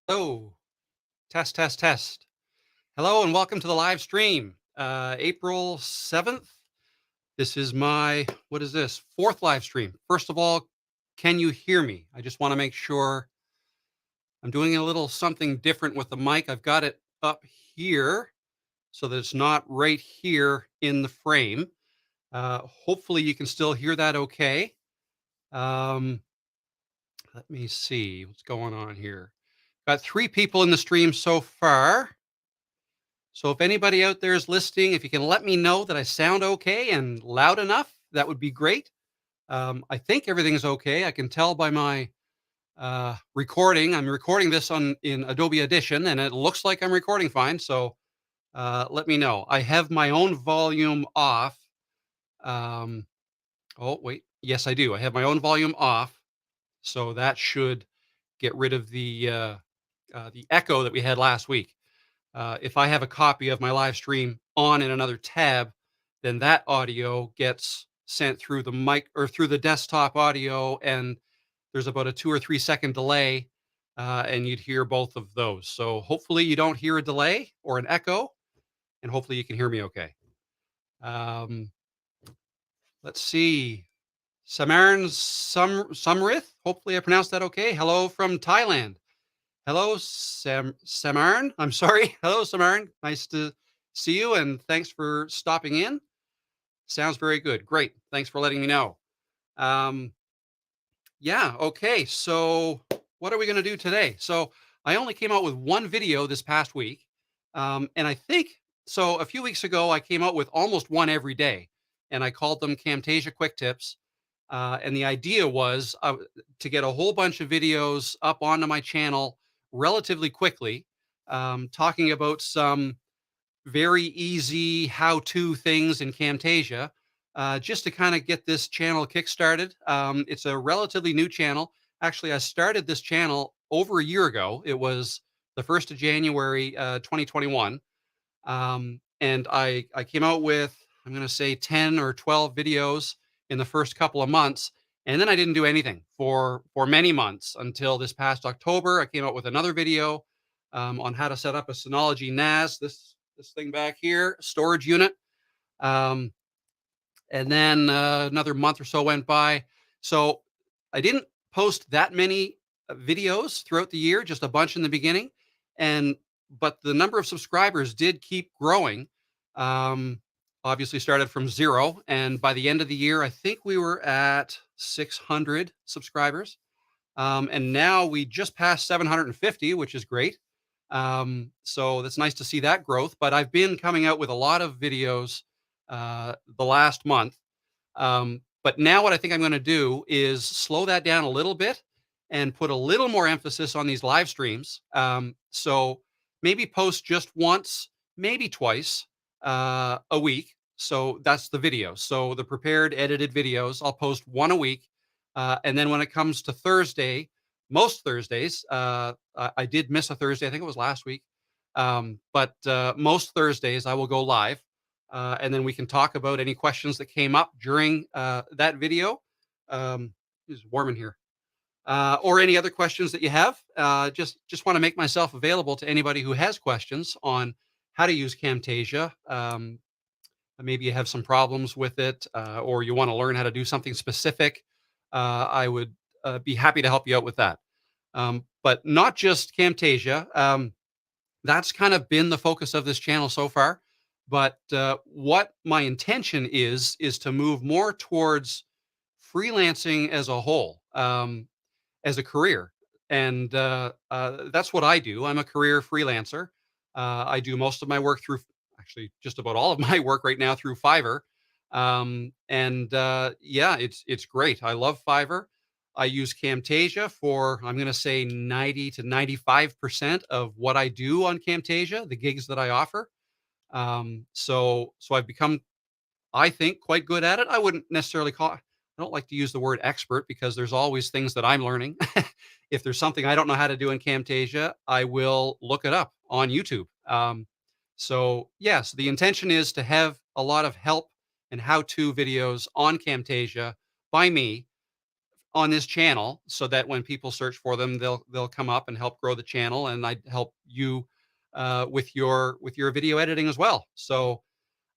Oh, test, test, test. Hello and welcome to the live stream. April 7th. This is my, what is this? Fourth live stream. First of all, can you hear me? I just want to make sure I'm doing a little something different with the mic. I've got it up here so that it's not right here in the frame. Hopefully you can still hear that okay. Um, Let me see what's going on here. Got three people in the stream so far. So if anybody out there is listening, if you can let me know that I sound okay and loud enough, that would be great. I think everything's okay. I can tell by my recording. I'm recording this on in Adobe Audition, and it looks like I'm recording fine. So let me know. I have my own volume off. Um, oh wait, yes I do. I have my own volume off, so that should get rid of the echo that we had last week. If I have a copy of my live stream on in another tab, then that audio gets sent through the mic or through the desktop audio, and there's about a 2 or 3 second delay, and you'd hear both of those. So hopefully you don't hear a delay or an echo, and hopefully you can hear me okay. Um, let's see. Sumrith. Hopefully I pronounced that okay. Hello from Thailand. Hello, Samarin. I'm sorry. Hello, Samarin. Nice to see you, and thanks for stopping in. Sounds very good. Great. Thanks for letting me know. Um, yeah. Okay. So, what are we going to do today? So, I only came out with one video this past week, and I think so. A few weeks ago, I came out with almost one every day, and I called them Camtasia Quick Tips. And the idea was to get a whole bunch of videos up onto my channel relatively quickly, talking about some very easy how-to things in Camtasia, just to kind of get this channel kickstarted. It's a relatively new channel. Actually, I started this channel over a year ago. It was the 1st of January, 2021. And I came out with, I'm going to say 10 or 12 videos in the first couple of months. And then I didn't do anything for many months until this past October. I came out with another video on how to set up a Synology NAS, this thing back here, storage unit. Um, and then another month or so went by. So I didn't post that many videos throughout the year, just a bunch in the beginning. And but the number of subscribers did keep growing. Um, Obviously started from zero, and by the end of the year, I think we were at 600 subscribers. And now we just passed 750, which is great. So that's nice to see that growth. But I've been coming out with a lot of videos the last month. But now what I think I'm going to do is slow that down a little bit and put a little more emphasis on these live streams. So maybe post just once, maybe twice a week. So that's the video. So the prepared edited videos, I'll post one a week. And then when it comes to Thursday, most Thursdays, I did miss a Thursday. I think it was last week. But most Thursdays, I will go live, and then we can talk about any questions that came up during that video. It's warm in here, or any other questions that you have. Just want to make myself available to anybody who has questions on how to use Camtasia. Maybe you have some problems with it, or you want to learn how to do something specific. I would be happy to help you out with that. But not just Camtasia. That's kind of been the focus of this channel so far. But what my intention is to move more towards freelancing as a whole, as a career. And that's what I do. I'm a career freelancer. I do most of my work through, actually, just about all of my work right now through Fiverr. And yeah, it's great. I love Fiverr. I use Camtasia for, I'm going to say 90 to 95% of what I do on Camtasia, the gigs that I offer. So I've become, I think, quite good at it. I wouldn't necessarily call, I don't like to use the word expert because there's always things that I'm learning. If there's something I don't know how to do in Camtasia, I will look it up on YouTube. So yes, the intention is to have a lot of help and how-to videos on Camtasia by me, on this channel so that when people search for them, they'll come up and help grow the channel, and I help you with your video editing as well. So,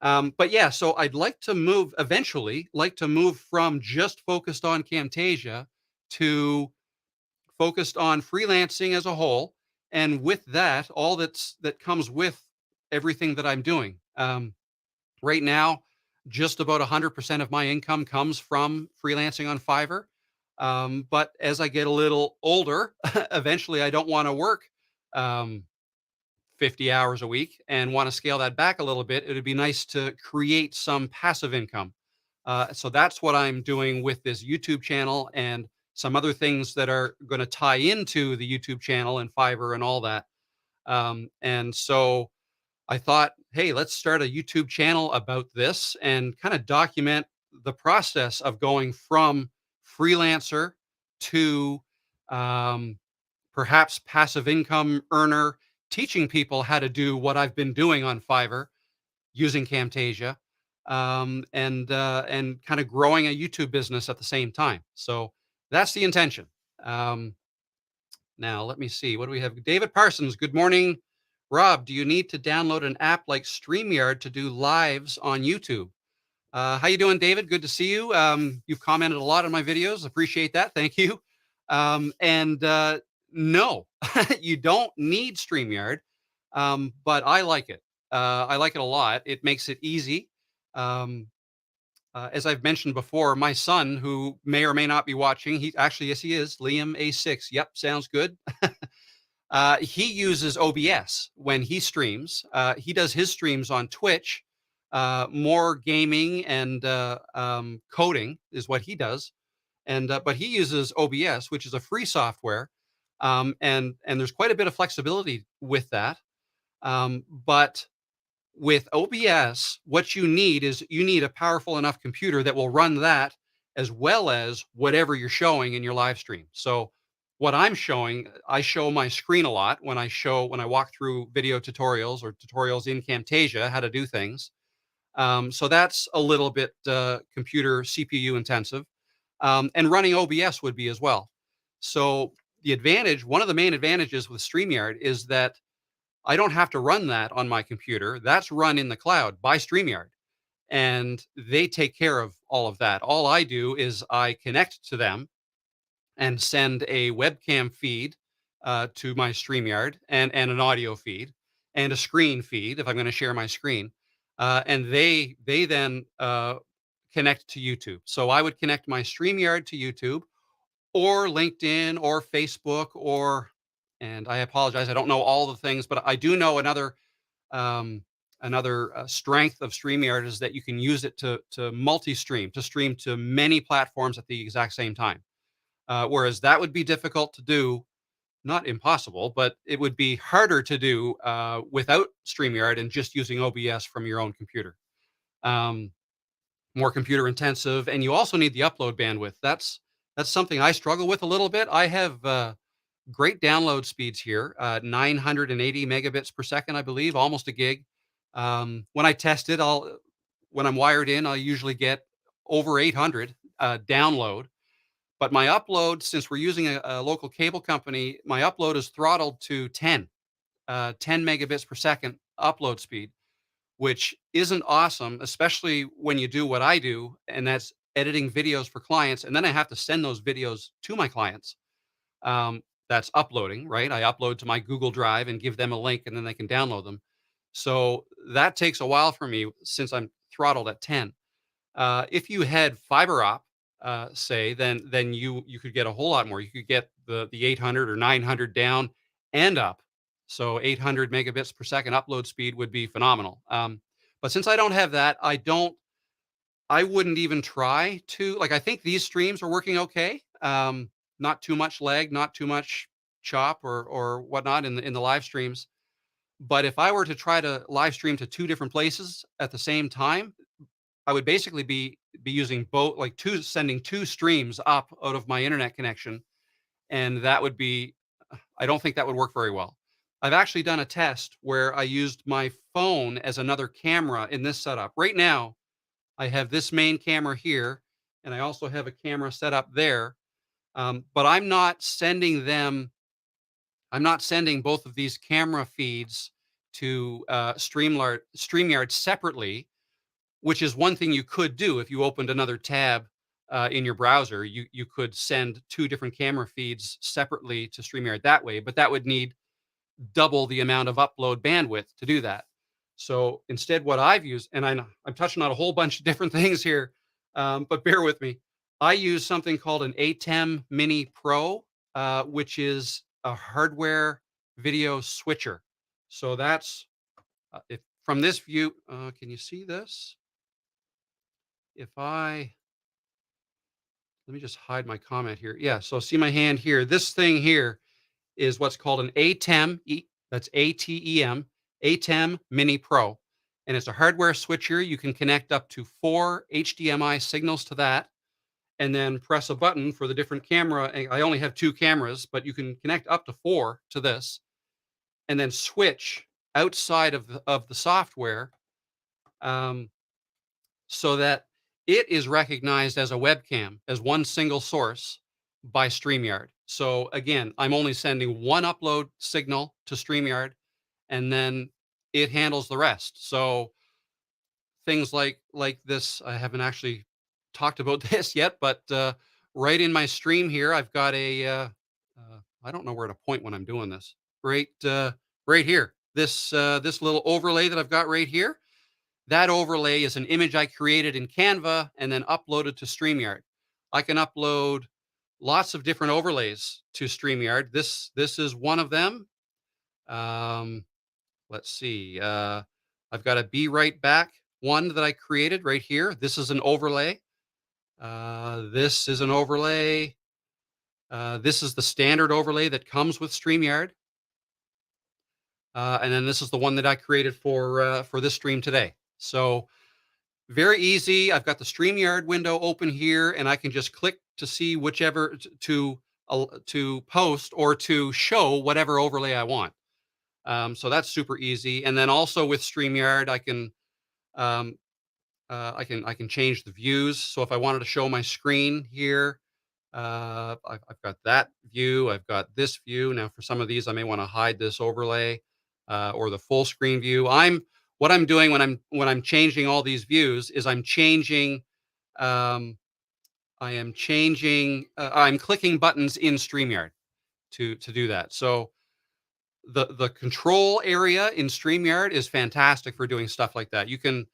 but yeah, so I'd like to move eventually, like to move from just focused on Camtasia to focused on freelancing as a whole, and with that, all that comes with everything that I'm doing. Right now, just about 100% of my income comes from freelancing on Fiverr. But as I get a little older, eventually I don't want to work um, 50 hours a week and want to scale that back a little bit. It would be nice to create some passive income. So that's what I'm doing with this YouTube channel and some other things that are going to tie into the YouTube channel and Fiverr and all that. And so I thought, hey, let's start a YouTube channel about this and kind of document the process of going from freelancer to um, perhaps passive income earner, teaching people how to do what I've been doing on Fiverr using Camtasia, and kind of growing a YouTube business at the same time. So that's the intention. Um, Now, let me see. What do we have? David Parsons. Good morning, Rob. Do you need to download an app like StreamYard to do lives on YouTube? How you doing, David? Good to see you. You've commented a lot on my videos. Appreciate that. Thank you. And no, you don't need StreamYard, but I like it. I like it a lot. It makes it easy. Um, as I've mentioned before, my son, who may or may not be watching, he actually, yes, he is, Liam A6. Yep, sounds good. He uses OBS when he streams. He does his streams on Twitch. More gaming and coding is what he does, and but he uses OBS, which is a free software, and there's quite a bit of flexibility with that. But with OBS, what you need is you need a powerful enough computer that will run that as well as whatever you're showing in your live stream. So what I'm showing, I show my screen a lot when I walk through video tutorials or tutorials in Camtasia how to do things. So that's a little bit computer CPU intensive, and running OBS would be as well. So one of the main advantages with StreamYard is that I don't have to run that on my computer. That's run in the cloud by StreamYard, and they take care of all of that. All I do is I connect to them and send a webcam feed to my StreamYard and an audio feed and a screen feed if I'm going to share my screen, and they then connect to YouTube. So I would connect my StreamYard to YouTube or LinkedIn or Facebook or, and I apologize, I don't know all the things, but I do know um, another strength of StreamYard is that you can use it to multi-stream, to stream to many platforms at the exact same time. Whereas that would be difficult to do, not impossible, but it would be harder to do without StreamYard and just using OBS from your own computer. Um, More computer intensive, and you also need the upload bandwidth. That's something I struggle with a little bit. I have great download speeds here, 980 megabits per second, I believe, almost a gig. When I test it, when I'm wired in, I'll usually get over 800 download. But my upload, since we're using a local cable company, my upload is throttled to 10 megabits per second upload speed, which isn't awesome, especially when you do what I do, and that's editing videos for clients. And then I have to send those videos to my clients. That's uploading, right? I upload to my Google Drive and give them a link, and then they can download them. So that takes a while for me since I'm throttled at 10. If you had fiber op, say, then you could get a whole lot more. You could get the 800 or 900 down and up. So 800 megabits per second upload speed would be phenomenal. But since I don't have that, I wouldn't even try to, like, I think these streams are working okay. Not too much lag, not too much chop or whatnot in the live streams. But if I were to try to live stream to two different places at the same time, I would basically be using both, like sending two streams up out of my internet connection, and that would be, I don't think that would work very well. I've actually done a test where I used my phone as another camera in this setup. Right now, I have this main camera here, and I also have a camera set up there. But I'm not sending both of these camera feeds to StreamYard separately, which is one thing you could do if you opened another tab in your browser. You could send two different camera feeds separately to StreamYard that way, but that would need double the amount of upload bandwidth to do that. So instead, what I've used, and I know I'm touching on a whole bunch of different things here, but bear with me. I use something called an ATEM Mini Pro, which is a hardware video switcher. So that's if from this view, can you see this? If I let me just hide my comment here. Yeah, so see my hand here. This thing here is what's called an ATEM, that's ATEM, ATEM Mini Pro. And it's a hardware switcher. You can connect up to 4 HDMI signals to that and then press a button for the different camera. I only have two cameras, but you can connect up to four to this and then switch outside of the software, um, so that it is recognized as a webcam, as one single source by StreamYard. So again, I'm only sending one upload signal to StreamYard and then it handles the rest. So things like this, I haven't actually talked about this yet, but right in my stream here, I've got I don't know where to point when I'm doing this. Right here. This little overlay that I've got right here, that overlay is an image I created in Canva and then uploaded to StreamYard. I can upload lots of different overlays to StreamYard. This is one of them. Um, let's see. I've got a Be Right Back one that I created right here. This is an overlay. This is an overlay. This is the standard overlay that comes with StreamYard. And then this is the one that I created for this stream today. So very easy. I've got the StreamYard window open here, and I can just click to see whichever to post or to show whatever overlay I want. So that's super easy. And then also with StreamYard, um, I can change the views. So if I wanted to show my screen here, I've got that view. I've got this view. Now for some of these, I may want to hide this overlay or the full screen view. What I'm doing when I'm changing all these views is um, I'm clicking buttons in StreamYard to do that. So the control area in StreamYard is fantastic for doing stuff like that. You can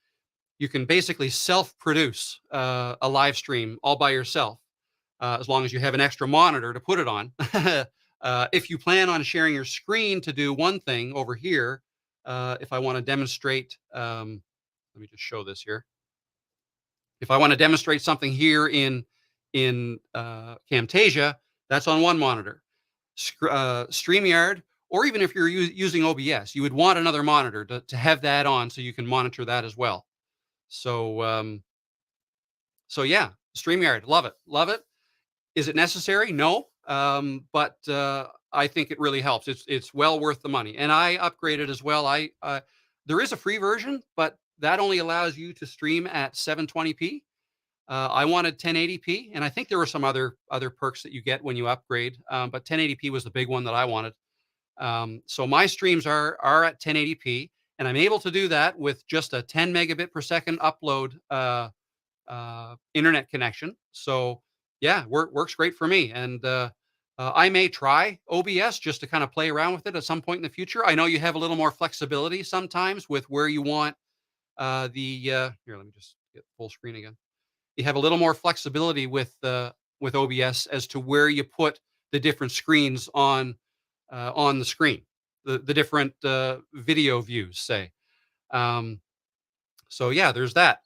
basically self-produce a live stream all by yourself, as long as you have an extra monitor to put it on. If you plan on sharing your screen to do one thing over here, if I want to demonstrate, let me just show this here. If I want to demonstrate something here in Camtasia, that's on one monitor. StreamYard, or even if you're using OBS, you would want another monitor to have that on so you can monitor that as well. So so yeah, StreamYard, love it, love it. Is it necessary? No, but I think it really helps. It's well worth the money, and I upgraded as well. There is a free version, but that only allows you to stream at 720p. I wanted 1080p, and I think there were some other perks that you get when you upgrade, but 1080p was the big one that I wanted. So my streams are at 1080p, and I'm able to do that with just a 10 megabit per second upload internet connection. So yeah, works great for me. And I may try OBS just to kind of play around with it at some point in the future. I know you have a little more flexibility sometimes with where you want here. Let me just get full screen again. You have a little more flexibility with OBS as to where you put the different screens on the screen, the different video views, say. Um, so yeah, there's that.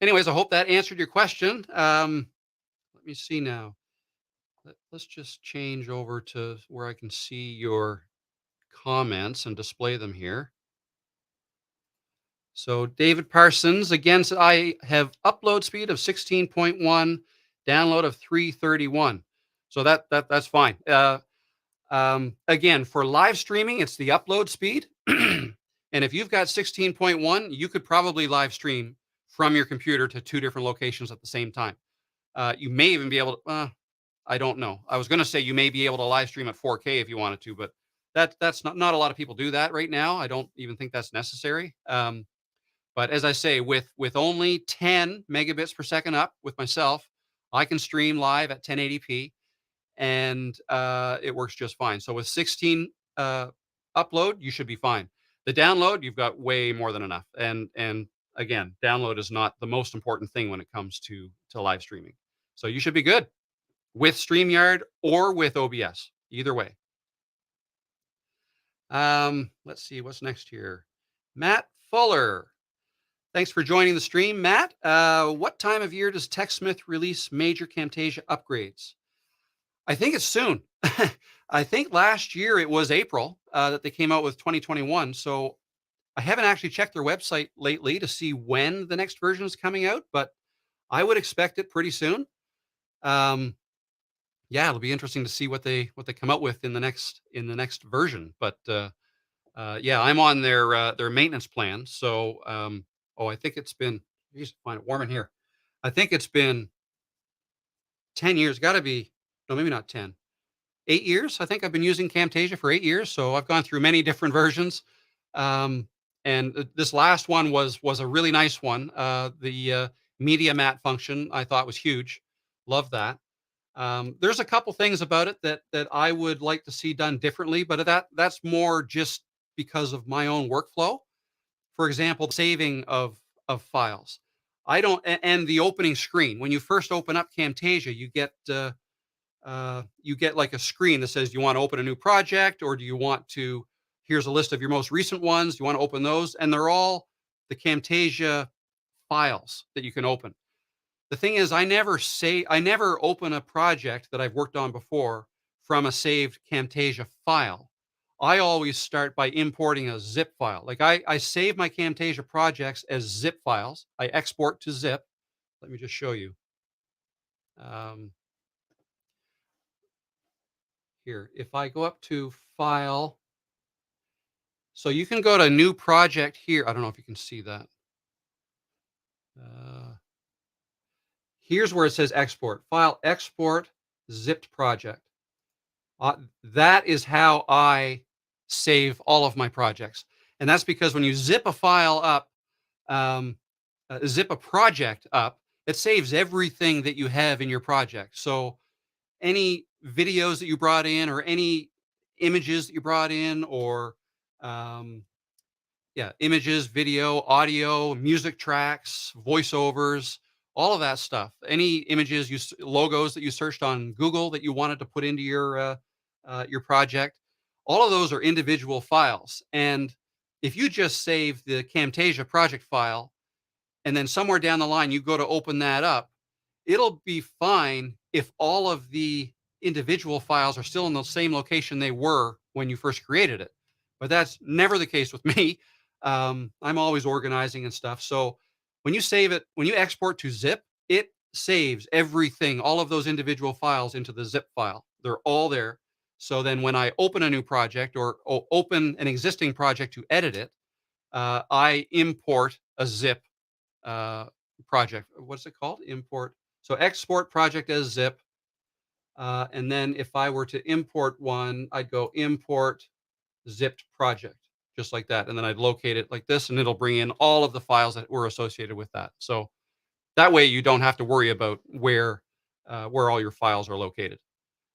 Anyways, I hope that answered your question. Let me see now. Let's just change over to where I can see your comments and display them here. So David Parsons again said, I have upload speed of 16.1, download of 331. So that's fine. Again, for live streaming, it's the upload speed. And if you've got 16.1, you could probably live stream from your computer to two different locations at the same time. You may even be able to, I don't know. I was going to say you may be able to live stream at 4K if you wanted to, but that's not a lot of people do that right now. I don't even think that's necessary. But as I say, with only 10 megabits per second up with myself, I can stream live at 1080p, and it works just fine. So with 16 upload, you should be fine. The download, you've got way more than enough. And again, download is not the most important thing when it comes to live streaming. So you should be good with StreamYard or with OBS, either way. Let's see what's next here. Matt Fuller. Thanks for joining the stream, Matt. What time of year does Techsmith release major Camtasia upgrades? I think it's soon. I think last year it was April that they came out with 2021. So I haven't actually checked their website lately to see when the next version is coming out, but I would expect it pretty soon. Um, yeah, it'll be interesting to see what they come out with in the next version. But yeah, I'm on their maintenance plan. So oh, I think it's been. Geez, find it warm in here. I think it's been 10 years. Got to be no, maybe not 10. 8 years. I think I've been using Camtasia for 8 years, so I've gone through many different versions. Um, and this last one was a really nice one. The media mat function I thought was huge. Love that. There's a couple things about it that I would like to see done differently, but that's more just because of my own workflow. For example, saving of files. I don't and the opening screen. When you first open up Camtasia, you get like a screen that says, "Do you want to open a new project, or do you want to? Here's a list of your most recent ones. Do you want to open those?" And they're all the Camtasia files that you can open. The thing is, I never open a project that I've worked on before from a saved Camtasia file. I always start by importing a zip file. Like I save my Camtasia projects as zip files. I export to zip. Let me just show you. Um, Here, if I go up to file, so you can go to new project here. I don't know if you can see that. Uh, Here's where it says export. File, export, zipped project. That is how I save all of my projects. And that's because when you zip a file up, um, zip a project up, it saves everything that you have in your project. So any videos that you brought in, or any images that you brought in, or um, yeah, images, video, audio, music tracks, voiceovers, all of that stuff. Any images, logos that you searched on Google that you wanted to put into your project, all of those are individual files. And if you just save the Camtasia project file, and then somewhere down the line you go to open that up, it'll be fine if all of the individual files are still in the same location they were when you first created it. But that's never the case with me. I'm always organizing and stuff. So when you export to zip, it saves everything, all of those individual files into the zip file. They're all there. So then when I open a new project, or open an existing project to edit it, I import a zip uh, project. What's it called? Import. So export project as zip. And then if I were to import one, I'd go import zipped project, just like that. And then I'd locate it like this, and it'll bring in all of the files that were associated with that. So that way you don't have to worry about where all your files are located.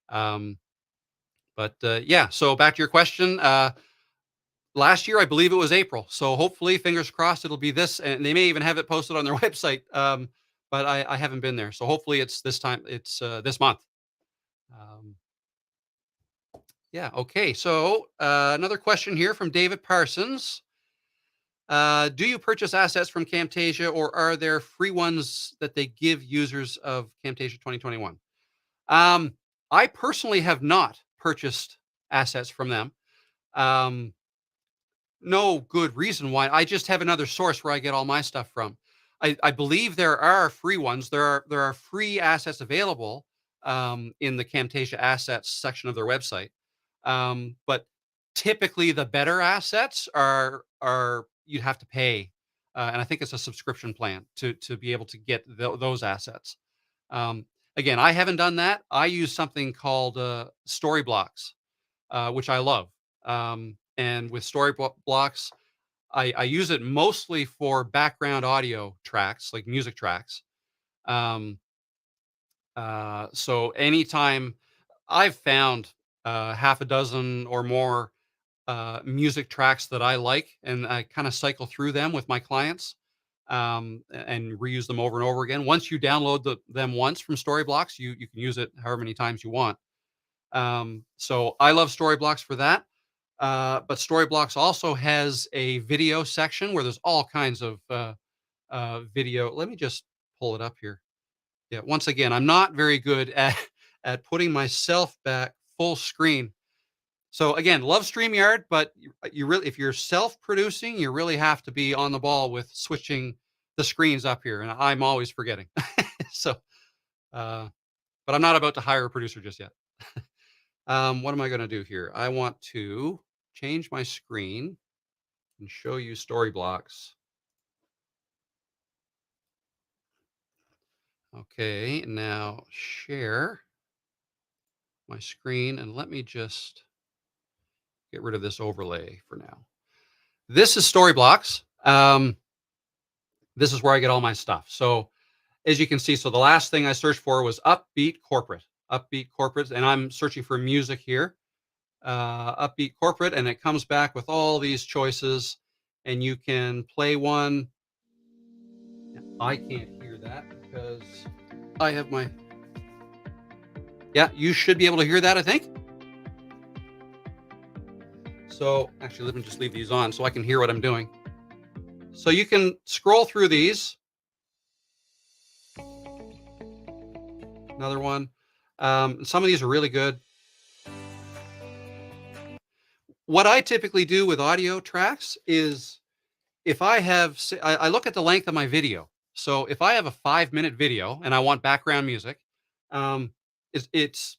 Um, but yeah, so back to your question. Last year, I believe it was April. So hopefully, fingers crossed, it'll be this, and they may even have it posted on their website. But I haven't been there, so hopefully it's this time. It's this month. Um, yeah. Okay. So another question here from David Parsons. Do you purchase assets from Camtasia, or are there free ones that they give users of Camtasia 2021? Um, I personally have not purchased assets from them. Um, no good reason why. I just have another source where I get all my stuff from. I believe there are free ones. There are free assets available in the Camtasia assets section of their website. But typically, the better assets are you'd have to pay, and I think it's a subscription plan to be able to get those assets. Again, I haven't done that. I use something called story blocks, which I love. And with blocks, I use it mostly for background audio tracks, like music tracks. Um, so anytime I've found half a dozen or more music tracks that I like, and I kind of cycle through them with my clients, and reuse them over and over again. Once you download them once from Storyblocks, you can use it however many times you want. So I love Storyblocks for that. But Storyblocks also has a video section where there's all kinds of video. Let me just pull it up here. Yeah, once again, I'm not very good at putting myself back full screen. So again, love StreamYard, but you really, if you're self-producing, you really have to be on the ball with switching the screens up here, and I'm always forgetting. So, uh, but I'm not about to hire a producer just yet. What am I going to do here? I want to change my screen and show you story blocks. Okay, now share my screen and let me just get rid of this overlay for now. This is story blocks. This is where I get all my stuff. So as you can see, so the last thing I searched for was upbeat corporate, and I'm searching for music here, upbeat corporate, and it comes back with all these choices, and you can play one. I can't hear that because I have my, yeah, you should be able to hear that, I think. So actually, let me just leave these on so I can hear what I'm doing. So you can scroll through these. Another one. Some of these are really good. What I typically do with audio tracks is if I have, I look at the length of my video. So if I have a 5-minute video and I want background music, um, it's it's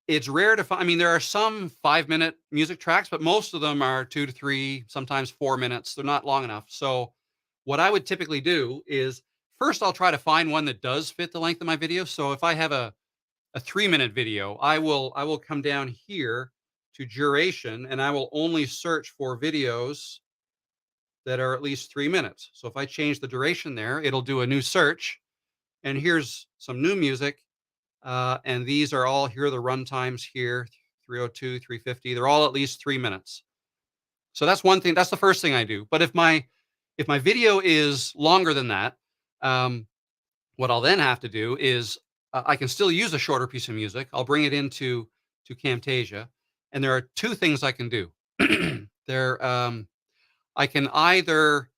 it's rare to find. I mean, there are some 5-minute music tracks, but most of them are 2 to 3, sometimes 4 minutes. They're not long enough. So what I would typically do is first I'll try to find one that does fit the length of my video. So if I have a 3-minute video, I will come down here to duration and I will only search for videos that are at least 3 minutes. So if I change the duration there, it'll do a new search. And here's some new music. And these are all, here are the run times here, 302, 350. They're all at least 3 minutes. So that's one thing. That's the first thing I do. But if my video is longer than that, um, what I'll then have to do is I can still use a shorter piece of music. I'll bring it into to Camtasia, and there are two things I can do. there, I can either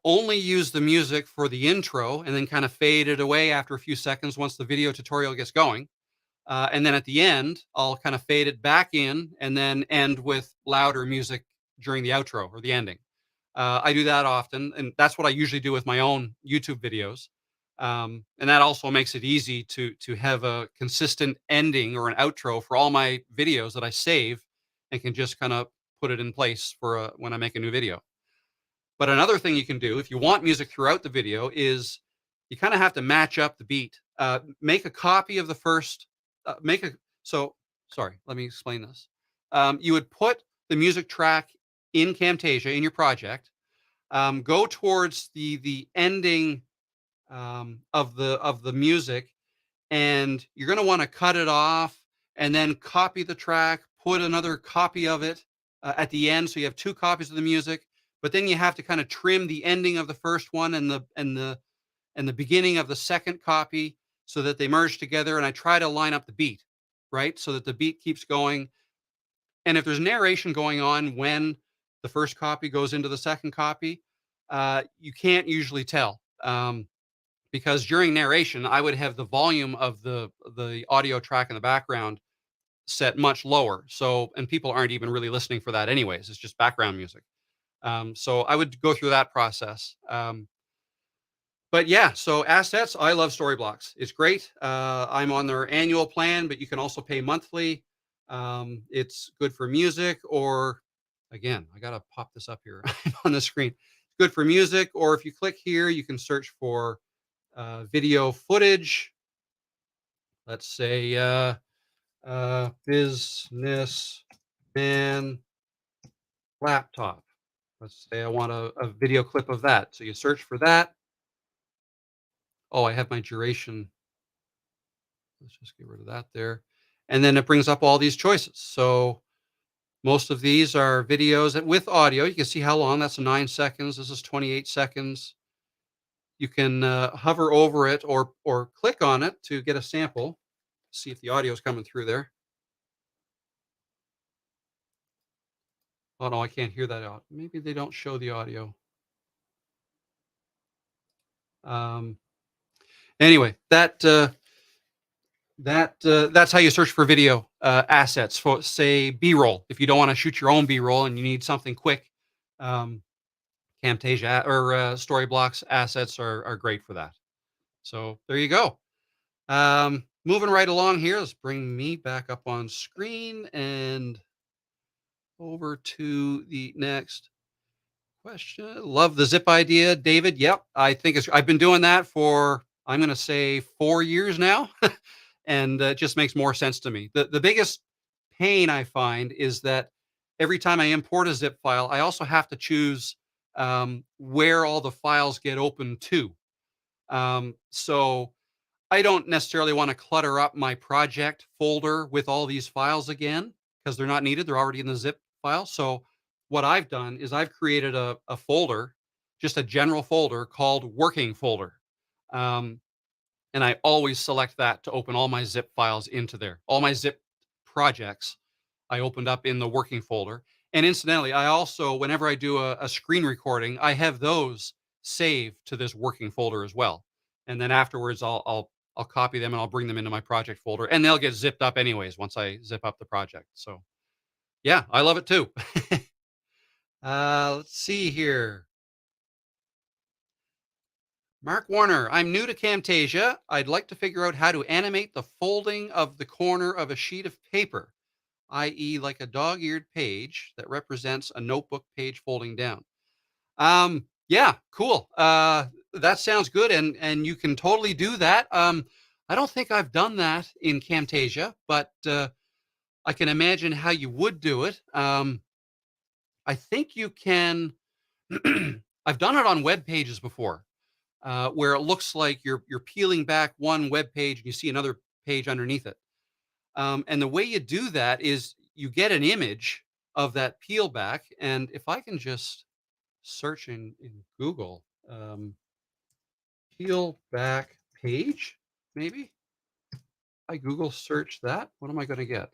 only use the music for the intro and then kind of fade it away after a few seconds once the video tutorial gets going. And then at the end, I'll kind of fade it back in and then end with louder music during the outro or the ending. I do that often, and that's what I usually do with my own YouTube videos. And that also makes it easy to have a consistent ending or an outro for all my videos that I save, and can just kind of put it in place for when I make a new video. But another thing you can do if you want music throughout the video is you kind of have to match up the beat. Make a copy of the first. Make a so sorry. Let me explain this. You would put the music track in Camtasia in your project. Go towards the ending of the music, and you're going to want to cut it off and then copy the track, put another copy of it at the end, so you have two copies of the music. But then you have to kind of trim the ending of the first one and the beginning of the second copy so that they merge together. And I try to line up the beat, right, so that the beat keeps going. And if there's narration going on when the first copy goes into the second copy, you can't usually tell. Because during narration, I would have the volume of the audio track in the background set much lower. So, and people aren't even really listening for that anyways. It's just background music. So I would go through that process. But yeah, so assets, I love Storyblocks. It's great. I'm on their annual plan, but you can also pay monthly. It's good for music, or again, I gotta pop this up here on the screen. Good for music, or if you click here, you can search for video footage. Let's say business man laptop. Let's say I want a video clip of that. So you search for that. Oh, I have my duration. Let's just get rid of that there. And then it brings up all these choices. So most of these are videos with audio. You can see how long. That's 9 seconds. This is 28 seconds. You can hover over it or click on it to get a sample. See if the audio is coming through there. Oh no, I can't hear that out. Maybe they don't show the audio. Um, anyway, that's how you search for video assets for, say, B-roll. If you don't want to shoot your own B-roll and you need something quick, um, Camtasia or Storyblocks assets are great for that. So there you go. Moving right along here, let's bring me back up on screen and over to the next question. Love the zip idea, David. Yep, I think I've been doing that for, I'm going to say, 4 years now, and it just makes more sense to me. The biggest pain I find is that every time I import a zip file, I also have to choose where all the files get opened to. So I don't necessarily want to clutter up my project folder with all these files again because they're not needed. They're already in the zip file. So what I've done is I've created a folder, just a general folder called working folder. Um, and I always select that to open all my zip files into there. All my zip projects I opened up in the working folder. And incidentally, I also, whenever I do a screen recording, I have those saved to this working folder as well. And then afterwards, I'll copy them and I'll bring them into my project folder, and they'll get zipped up anyways once I zip up the project. So yeah, I love it too. Let's see here. Mark Warner, I'm new to Camtasia. I'd like to figure out how to animate the folding of the corner of a sheet of paper, i.e., like a dog-eared page that represents a notebook page folding down. Yeah, cool. That sounds good, and you can totally do that. I don't think I've done that in Camtasia, but I can imagine how you would do it. I think you can. I've done it on web pages before, where it looks like you're peeling back one web page and you see another page underneath it. And the way you do that is you get an image of that peel back. And if I can just search in Google, peel back page, maybe I Google search that. What am I going to get?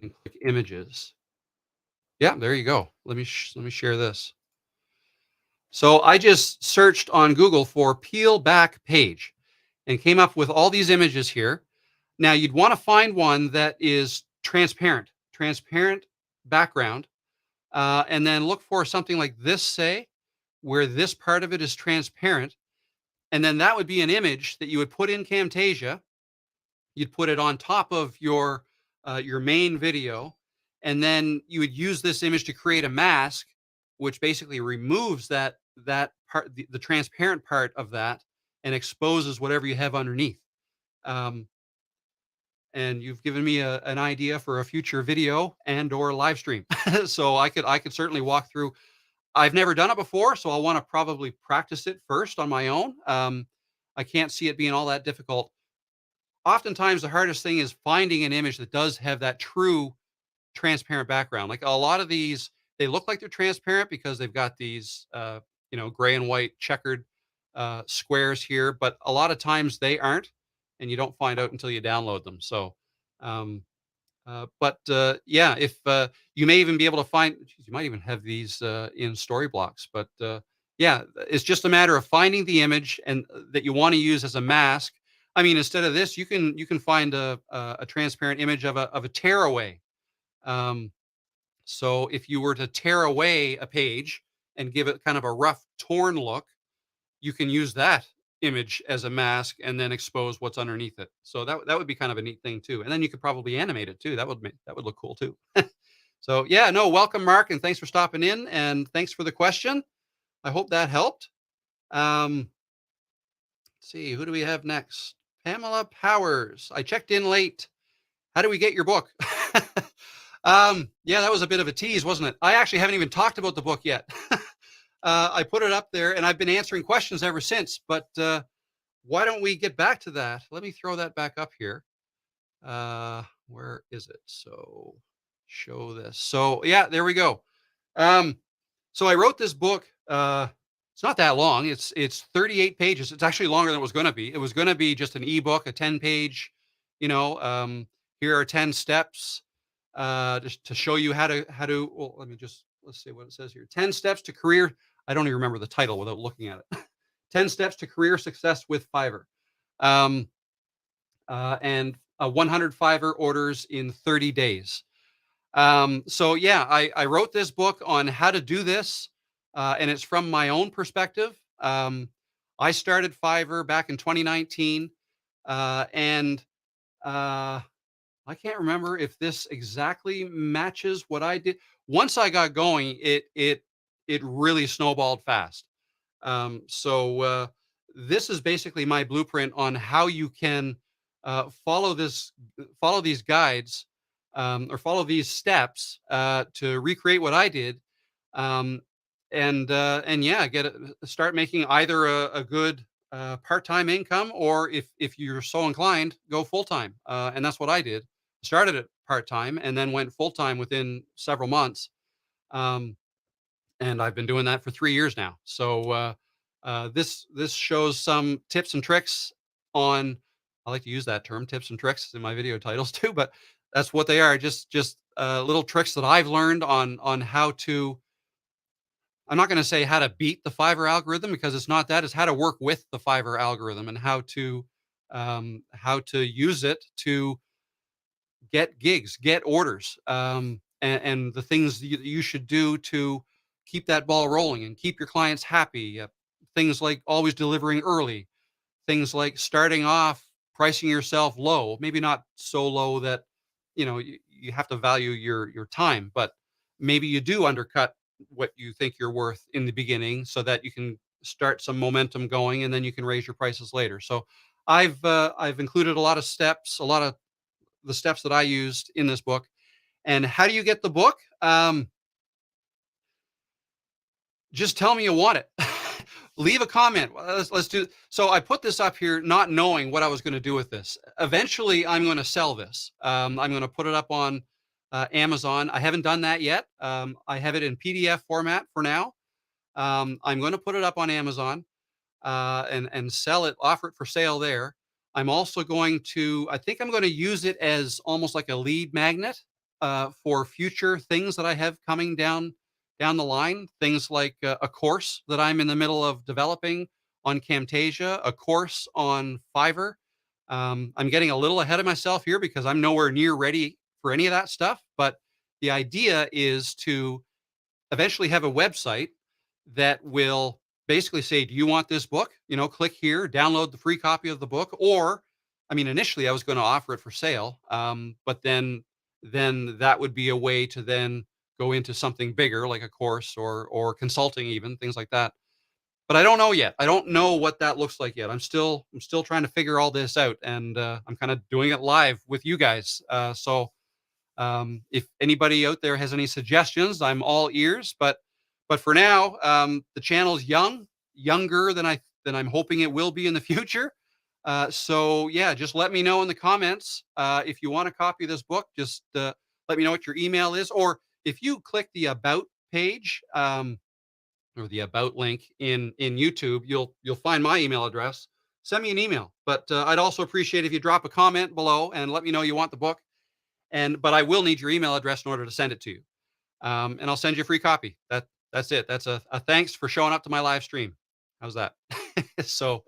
And click images. Yeah, there you go. Let me share this. So I just searched on Google for peel back page and came up with all these images here. Now you'd want to find one that is transparent background, and then look for something like this, say, where this part of it is transparent, and then that would be an image that you would put in Camtasia. You'd put it on top of your main video, and then you would use this image to create a mask, which basically removes that part, the transparent part of that, and exposes whatever you have underneath. Um, and you've given me an idea for a future video and or live stream. So I could certainly walk through. I've never done it before, so I'll want to probably practice it first on my own. I can't see it being all that difficult. Oftentimes, the hardest thing is finding an image that does have that true transparent background. Like a lot of these, they look like they're transparent because they've got these, gray and white checkered squares here, but a lot of times they aren't, and you don't find out until you download them. So, um, yeah, if you may even be able to find, you might even have these in Storyblocks, but yeah, it's just a matter of finding the image and that you want to use as a mask. I mean, instead of this, you can find a transparent image of a tearaway. Um, so if you were to tear away a page and give it kind of a rough, torn look, you can use that image as a mask and then expose what's underneath it. So that would be kind of a neat thing too. And then you could probably animate it too. That would look cool too. So yeah, no, welcome, Mark, and thanks for stopping in, and thanks for the question. I hope that helped. Let's see, who do we have next? Pamela Powers. I checked in late. How do we get your book? Yeah, that was a bit of a tease, wasn't it? I actually haven't even talked about the book yet. I put it up there and I've been answering questions ever since, but why don't we get back to that? Let me throw that back up here. Where is it? So show this. So yeah, there we go. Um, so I wrote this book. It's not that long. It's 38 pages. It's actually longer than it was going to be. It was going to be just an ebook, a 10-page. You know, here are 10 steps just to show you how to. Well, let's see what it says here. 10 steps to career. I don't even remember the title without looking at it. 10 steps to career success with Fiverr. Um, and 100 Fiverr orders in 30 days. So yeah, I wrote this book on how to do this, and it's from my own perspective. I started Fiverr back in 2019, and uh, I can't remember if this exactly matches what I did. Once I got going, it really snowballed fast. So this is basically my blueprint on how you can follow follow these guides, or follow these steps to recreate what I did, um, and yeah, start making either a good part-time income, or if you're so inclined, go full-time. And that's what I did. Started it part-time and then went full-time within several months. Um, and I've been doing that for 3 years now. So this shows some tips and tricks on. I like to use that term, tips and tricks, in my video titles too, but that's what they are. Just little tricks that I've learned on how to. I'm not going to say how to beat the Fiverr algorithm, because it's not that. It's how to work with the Fiverr algorithm and how to use it to get gigs, get orders, and the things you should do to keep that ball rolling and keep your clients happy. Things like always delivering early, things like starting off pricing yourself low, maybe not so low that you have to value your time, but maybe you do undercut what you think you're worth in the beginning so that you can start some momentum going, and then you can raise your prices later. So I've included a lot of steps, a lot of the steps that I used in this book. And how do you get the book? Just tell me you want it. Leave a comment. Let's do. So I put this up here not knowing what I was going to do with this. Eventually, I'm going to sell this. I'm going to put it up on Amazon. I haven't done that yet. I have it in PDF format for now. I'm going to put it up on Amazon, and sell it, offer it for sale there. I'm also going to. I think I'm going to use it as almost like a lead magnet for future things that I have coming down the line. Things like a course that I'm in the middle of developing on Camtasia, a course on Fiverr. I'm getting a little ahead of myself here because I'm nowhere near ready for any of that stuff. But the idea is to eventually have a website that will basically say, do you want this book? Click here, download the free copy of the book. Or, I mean, initially I was going to offer it for sale. But then that would be a way to then go into something bigger, like a course or consulting, even things like that. But I don't know yet. I don't know what that looks like yet. I'm still trying to figure all this out, and I'm kind of doing it live with you guys. So if anybody out there has any suggestions, I'm all ears. But for now, the channel's younger than I'm hoping it will be in the future. So yeah, just let me know in the comments if you want a copy of this book. Just let me know what your email is, or if you click the about page, or the about link in YouTube, you'll find my email address. Send me an email. But I'd also appreciate if you drop a comment below and let me know you want the book. But I will need your email address in order to send it to you. And I'll send you a free copy. That's it. That's a thanks for showing up to my live stream. How's that? So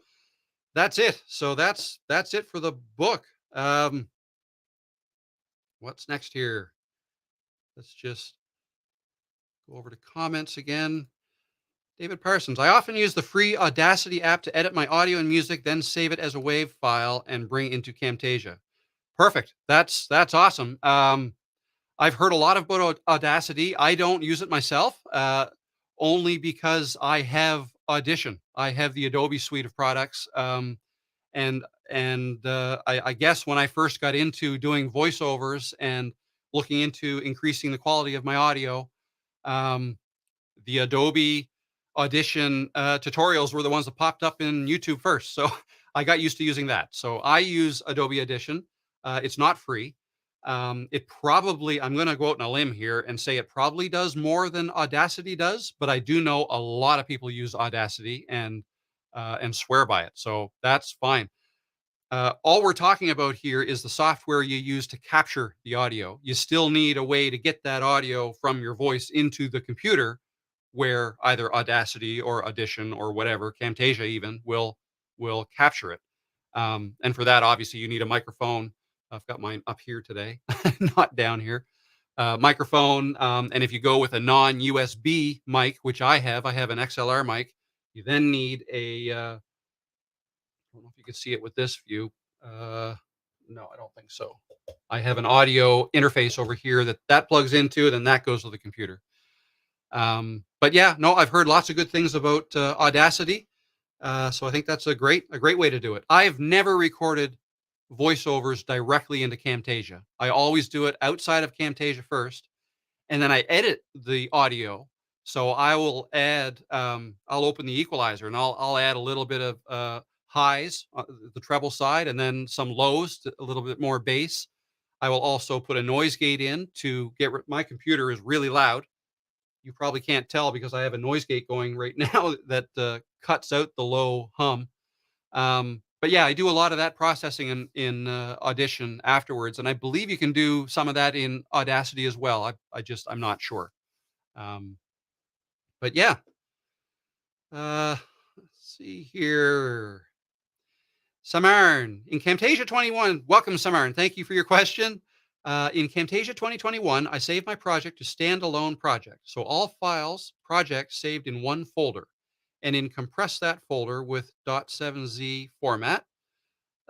that's it. So that's it for the book. What's next here? Let's just go over to comments again. David Parsons. I often use the free Audacity app to edit my audio and music, then save it as a WAV file and bring into Camtasia. Perfect. That's awesome. I've heard a lot about Audacity. I don't use it myself, only because I have Audition. I have the Adobe suite of products, And I guess when I first got into doing voiceovers and looking into increasing the quality of my audio, um, the Adobe Audition tutorials were the ones that popped up in YouTube first. So I got used to using that. So I use Adobe Audition. It's not free. It probably, I'm going to go out on a limb here and say it probably does more than Audacity does, but I do know a lot of people use Audacity and swear by it. So that's fine. All we're talking about here is the software you use to capture the audio. You still need a way to get that audio from your voice into the computer where either Audacity or Audition or whatever, Camtasia even, will capture it. And for that, obviously, you need a microphone. I've got mine up here today, not down here. Microphone, and if you go with a non-USB mic, which I have an XLR mic. You then need a I don't know if you can see it with this view. Uh, no, I don't think so. I have an audio interface over here that plugs into it, and that goes to the computer. But yeah, no, I've heard lots of good things about Audacity, so I think that's a great way to do it. I've never recorded voiceovers directly into Camtasia. I always do it outside of Camtasia first, and then I edit the audio. So I'll open the equalizer and I'll add a little bit of highs, the treble side, and then some lows, a little bit more bass. I will also put a noise gate in to my computer is really loud. You probably can't tell because I have a noise gate going right now that cuts out the low hum. But yeah, I do a lot of that processing in Audition afterwards, and I believe you can do some of that in Audacity as well. I'm not sure. Um, but yeah, let's see here. Samarn in Camtasia 21. Welcome, Samarn. Thank you for your question. In Camtasia 2021, I saved my project to standalone project. So all files, projects saved in one folder and in compress that folder with .7z format.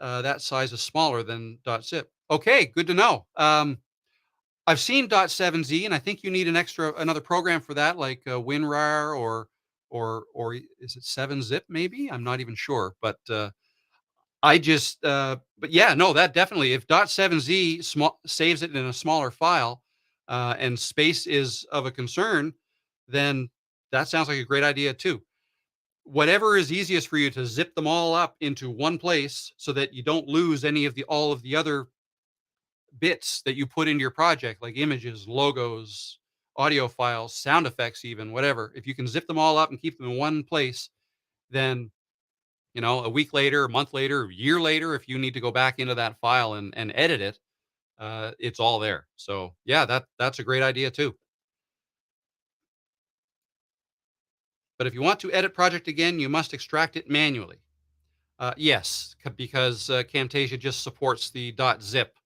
That size is smaller than .zip. Okay, good to know. I've seen .7z, and I think you need another program for that, like WinRAR or is it 7-zip? Maybe I'm not even sure, but yeah, no, that definitely. If .7z saves it in a smaller file, and space is of a concern, then that sounds like a great idea too. Whatever is easiest for you to zip them all up into one place so that you don't lose all of the other bits that you put into your project, like images, logos, audio files, sound effects, even whatever. If you can zip them all up and keep them in one place, then a week later, a month later, a year later, if you need to go back into that file and edit it, it's all there. So yeah, that's a great idea too. But if you want to edit project again, you must extract it manually. Yes, because Camtasia just supports the .zip.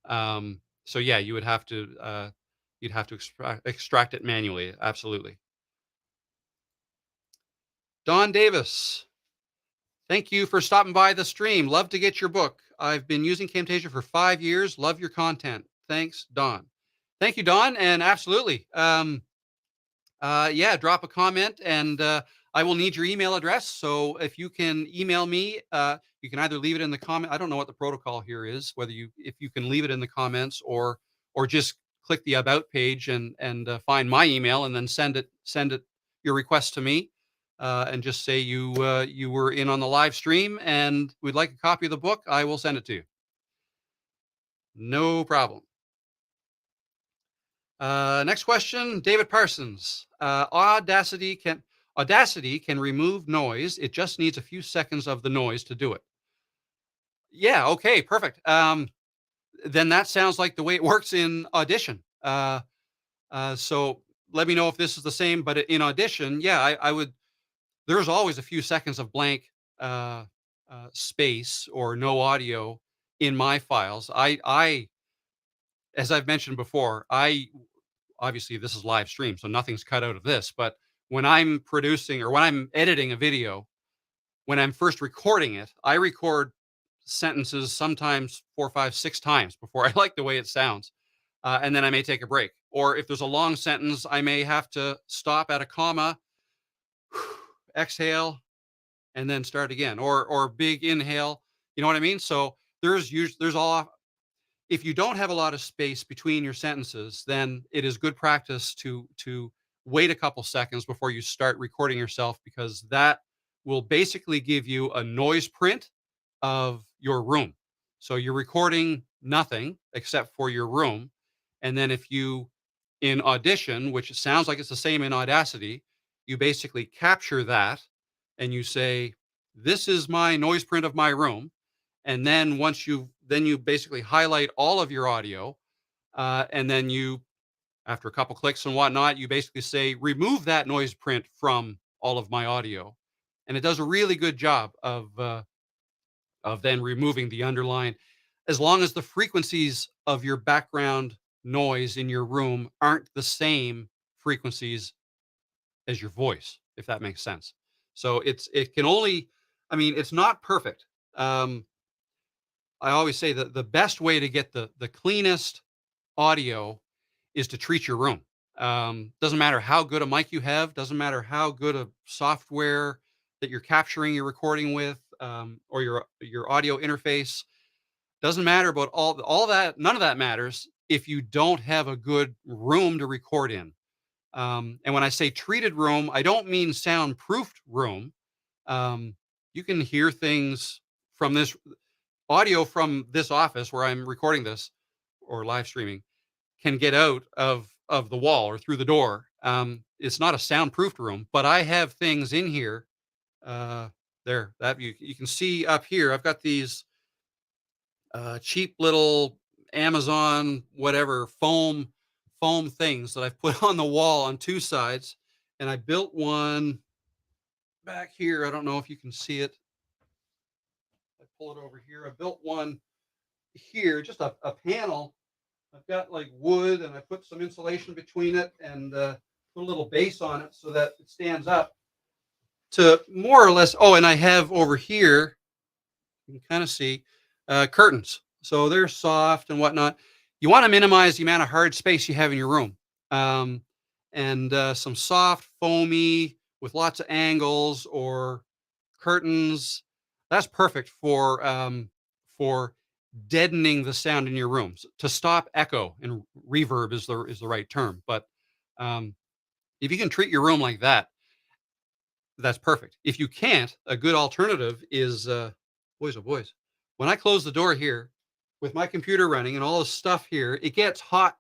So yeah, you'd have to extract it manually. Absolutely. Don Davis, thank you for stopping by the stream. Love to get your book. I've been using Camtasia for 5 years. Love your content. Thanks, Don. Thank you, Don. And absolutely. Yeah, drop a comment and I will need your email address. So if you can email me, you can either leave it in the comment. I don't know what the protocol here is, if you can leave it in the comments or just click the about page and find my email and then send it your request to me. And just say you were in on the live stream and would like a copy of the book. I will send it to you. No problem. Next question, David Parsons. Audacity can remove noise. It just needs a few seconds of the noise to do it. Yeah. Okay. Perfect. Then that sounds like the way it works in Audition. So let me know if this is the same. But in Audition, yeah, I would. There's always a few seconds of blank uh, space or no audio in my files. As I've mentioned before, obviously this is live stream, so nothing's cut out of this. But when I'm producing or when I'm editing a video, when I'm first recording it, I record sentences sometimes 4, 5, 6 times before I like the way it sounds. And then I may take a break. Or if there's a long sentence, I may have to stop at a comma, exhale, and then start again. Or big inhale, You know what I mean? So there's all if you don't have a lot of space between your sentences, then it is good practice to wait a couple seconds before you start recording yourself because that will basically give you a noise print of your room. So you're recording nothing except for your room. And then if you in Audition, which it sounds like it's the same in Audacity, you basically capture that and you say, "This is my noise print of my room." And then you basically highlight all of your audio, and then you after a couple clicks and whatnot, you basically say, "Remove that noise print from all of my audio," and it does a really good job of then removing the underlying, as long as the frequencies of your background noise in your room aren't the same frequencies as your voice, if that makes sense. So it can only, I mean, it's not perfect. Um, I always say that the best way to get the cleanest audio is to treat your room. Doesn't matter how good a mic you have, doesn't matter how good a software that you're capturing your recording with, or your audio interface. Doesn't matter about all that. None of that matters if you don't have a good room to record in. And when I say treated room, I don't mean soundproofed room. Um, you can hear things from this audio from this office where I'm recording this or live streaming can get out of the wall or through the door. It's not a soundproofed room, but I have things in here. Uh, there that you can see up here. I've got these cheap little Amazon whatever foam things that I've put on the wall on two sides, and I built one back here. I don't know if you can see it. I pull it over here. I built one here, just a panel. I've got like wood, and I put some insulation between it, and put a little base on it so that it stands up to more or less. Oh, and I have over here, you can kind of see curtains, so they're soft and whatnot. You want to minimize the amount of hard space you have in your room, um, and some soft, foamy with lots of angles or curtains. That's perfect for deadening the sound in your rooms to stop echo, and reverb is the right term. But um, if you can treat your room like that, that's perfect. If you can't, a good alternative is boys, oh boys. When I close the door here with my computer running and all this stuff here, it gets hot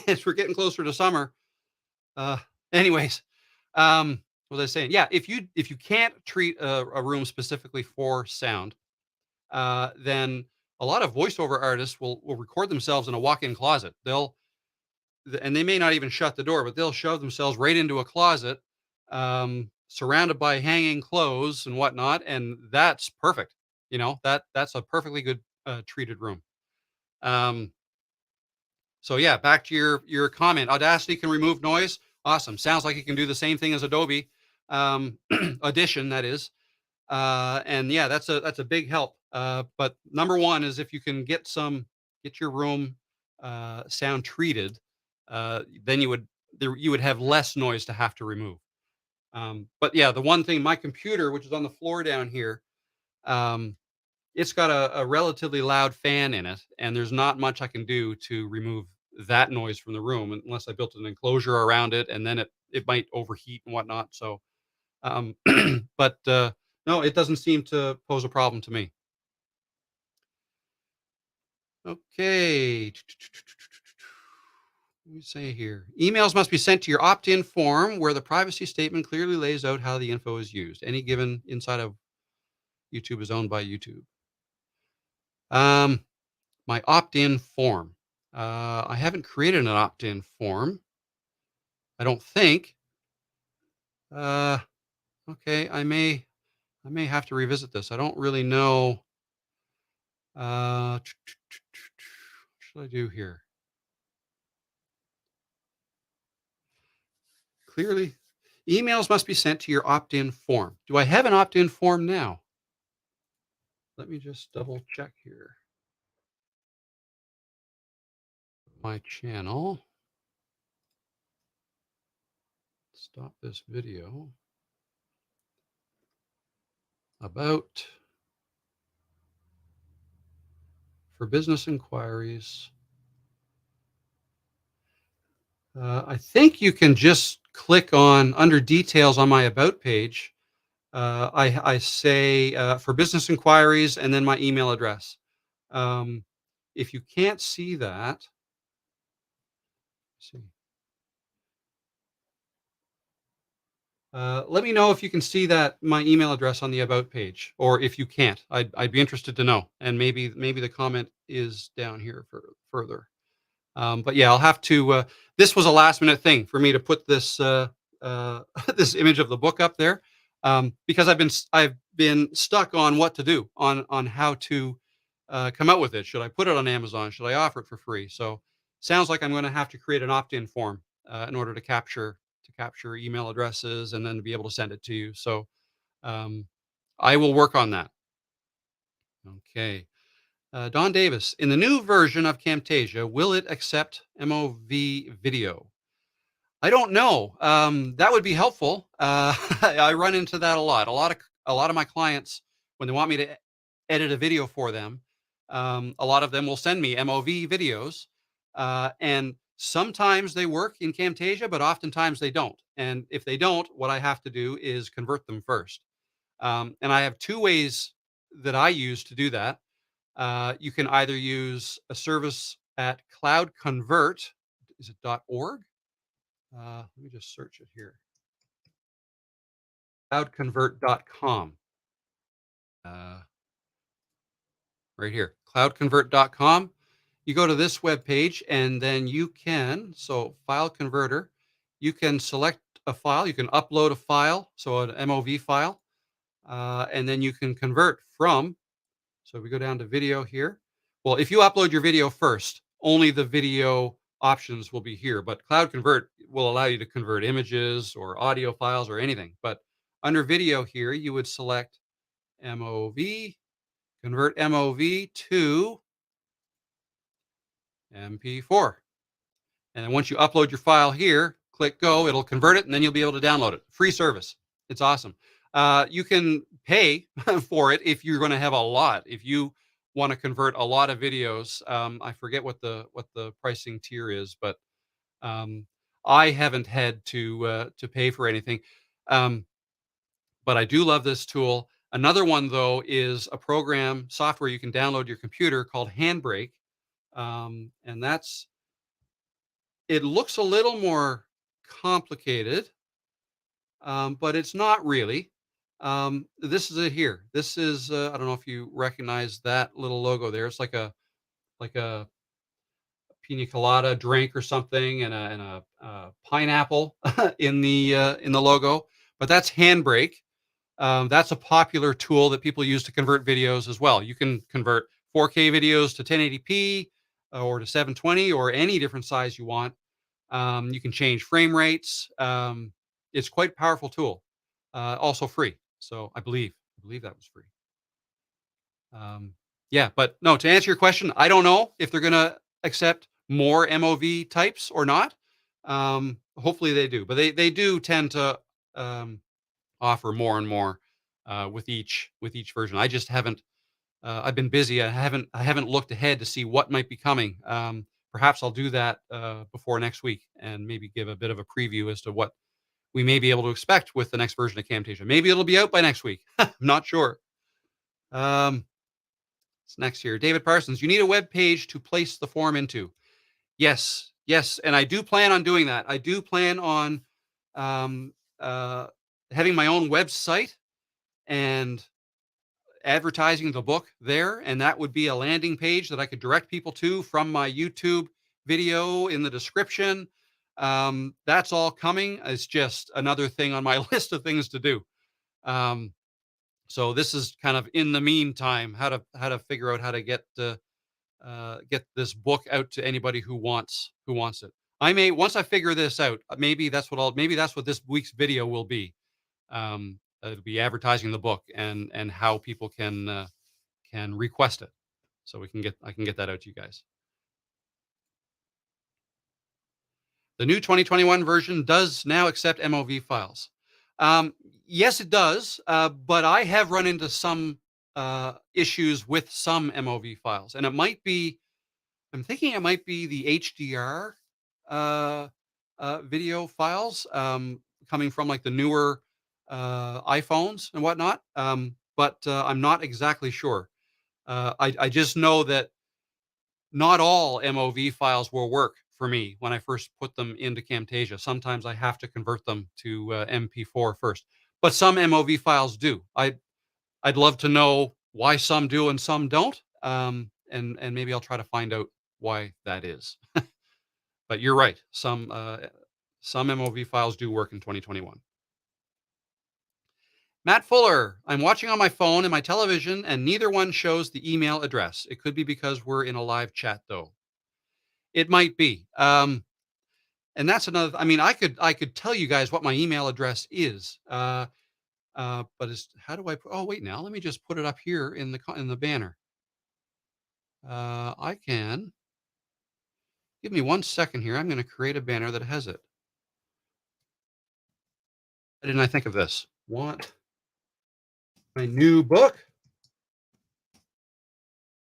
as we're getting closer to summer. Uh, anyways, what was I saying? Yeah, if you can't treat a room specifically for sound, then a lot of voiceover artists will record themselves in a walk-in closet. And they may not even shut the door, but they'll shove themselves right into a closet, surrounded by hanging clothes and whatnot, and that's perfect. That's a perfectly good treated room. Um, so yeah, back to your comment. Audacity can remove noise. Awesome. Sounds like it can do the same thing as Adobe Audition. That is. And yeah, that's a big help. But number one is if you can get your room sound treated, then you would have less noise to have to remove. But yeah, the one thing, my computer, which is on the floor down here, um, it's got a relatively loud fan in it, and there's not much I can do to remove that noise from the room unless I built an enclosure around it, and then it might overheat and whatnot. So um, but no, it doesn't seem to pose a problem to me. Okay. Let me say here. Emails must be sent to your opt-in form where the privacy statement clearly lays out how the info is used. Any given inside of YouTube is owned by YouTube. Um, my opt-in form. I haven't created an opt-in form. I don't think. Uh, okay, I may have to revisit this. I don't really know. What should I do here? Clearly, emails must be sent to your opt-in form. Do I have an opt-in form now? Let me just double check here. My channel. Stop this video. About For business inquiries, I think you can just click on under details on my about page. I say for business inquiries and then my email address. Um, if you can't see that, see, let me know if you can see that my email address on the about page, or if you can't. I'd be interested to know, and maybe the comment is down here for further. But yeah, I'll have to. This was a last minute thing for me to put this this image of the book up there, because I've been stuck on what to do on how to come out with it. Should I put it on Amazon? Should I offer it for free? So sounds like I'm going to have to create an opt in form in order to capture email addresses and then to be able to send it to you. So um, I will work on that. Okay. Don Davis, in the new version of Camtasia, will it accept MOV video? I don't know. That would be helpful. I run into that a lot. A lot of my clients, when they want me to edit a video for them, a lot of them will send me MOV videos, and sometimes they work in Camtasia, but oftentimes they don't. And if they don't, what I have to do is convert them first. And I have two ways that I use to do that. You can either use a service at Cloud Convert. Is it .org? Let me just search it here. Cloudconvert.com. Uh, right here, cloudconvert.com. You go to this web page and then you can, so file converter, you can select a file, you can upload a file, so an MOV file, and then you can convert from. So we go down to video here. Well, if you upload your video first, only the video options will be here, but Cloud Convert will allow you to convert images or audio files or anything. But under video here, you would select MOV, convert MOV to MP4. And then once you upload your file here, click go, it'll convert it, and then you'll be able to download it. Free service. It's awesome. You can pay for it if you're going to have a lot. If you want to convert a lot of videos, I forget what the pricing tier is, but um, I haven't had to pay for anything. Um, but I do love this tool. Another one though is a program software you can download your computer called Handbrake, and that's it looks a little more complicated, but it's not really. This is it here. This is I don't know if you recognize that little logo there. It's like a pina colada drink or something, and a pineapple in the logo. But that's Handbrake. That's a popular tool that people use to convert videos as well. You can convert 4K videos to 1080p or to 720 or any different size you want. You can change frame rates. It's quite a powerful tool. Also free. So I believe that was free. Um, yeah, but no, to answer your question, I don't know if they're going to accept more MOV types or not. Hopefully they do, but they do tend to um, offer more and more with each version. I just haven't. I've been busy. I haven't looked ahead to see what might be coming. Perhaps I'll do that before next week and maybe give a bit of a preview as to what we may be able to expect with the next version of Camtasia. Maybe it'll be out by next week. I'm not sure. Um, it's next here. David Parsons, you need a web page to place the form into. Yes, yes, and I do plan on doing that. I do plan on um, uh, having my own website and advertising the book there, and that would be a landing page that I could direct people to from my YouTube video in the description. That's all coming. It's just another thing on my list of things to do. Um, so this is kind of in the meantime how to figure out how to get this book out to anybody who wants it. I may once I figure this out, maybe that's what this week's video will be. It'll be advertising the book and how people can request it, so I can get that out to you guys. The new 2021 version does now accept MOV files. Um, yes, it does, but I have run into some issues with some MOV files, and it might be. I'm thinking it might be the HDR uh, video files coming from like the newer iPhones and whatnot. But I'm not exactly sure. I just know that not all MOV files will work for me when I first put them into Camtasia. Sometimes I have to convert them to MP4 first, but some MOV files do. I'd love to know why some do and some don't, and maybe I'll try to find out why that is. But you're right, some MOV files do work in 2021. Matt Fuller, I'm watching on my phone and my television, and neither one shows the email address. It could be because we're in a live chat, though. It might be. And that's another. I mean, I could tell you guys what my email address is. But it's how do I? Oh, wait. Now let me just put it up here in the banner. I can give me 1 second here. I'm going to create a banner that has it. Why didn't I think of this? Want my new book?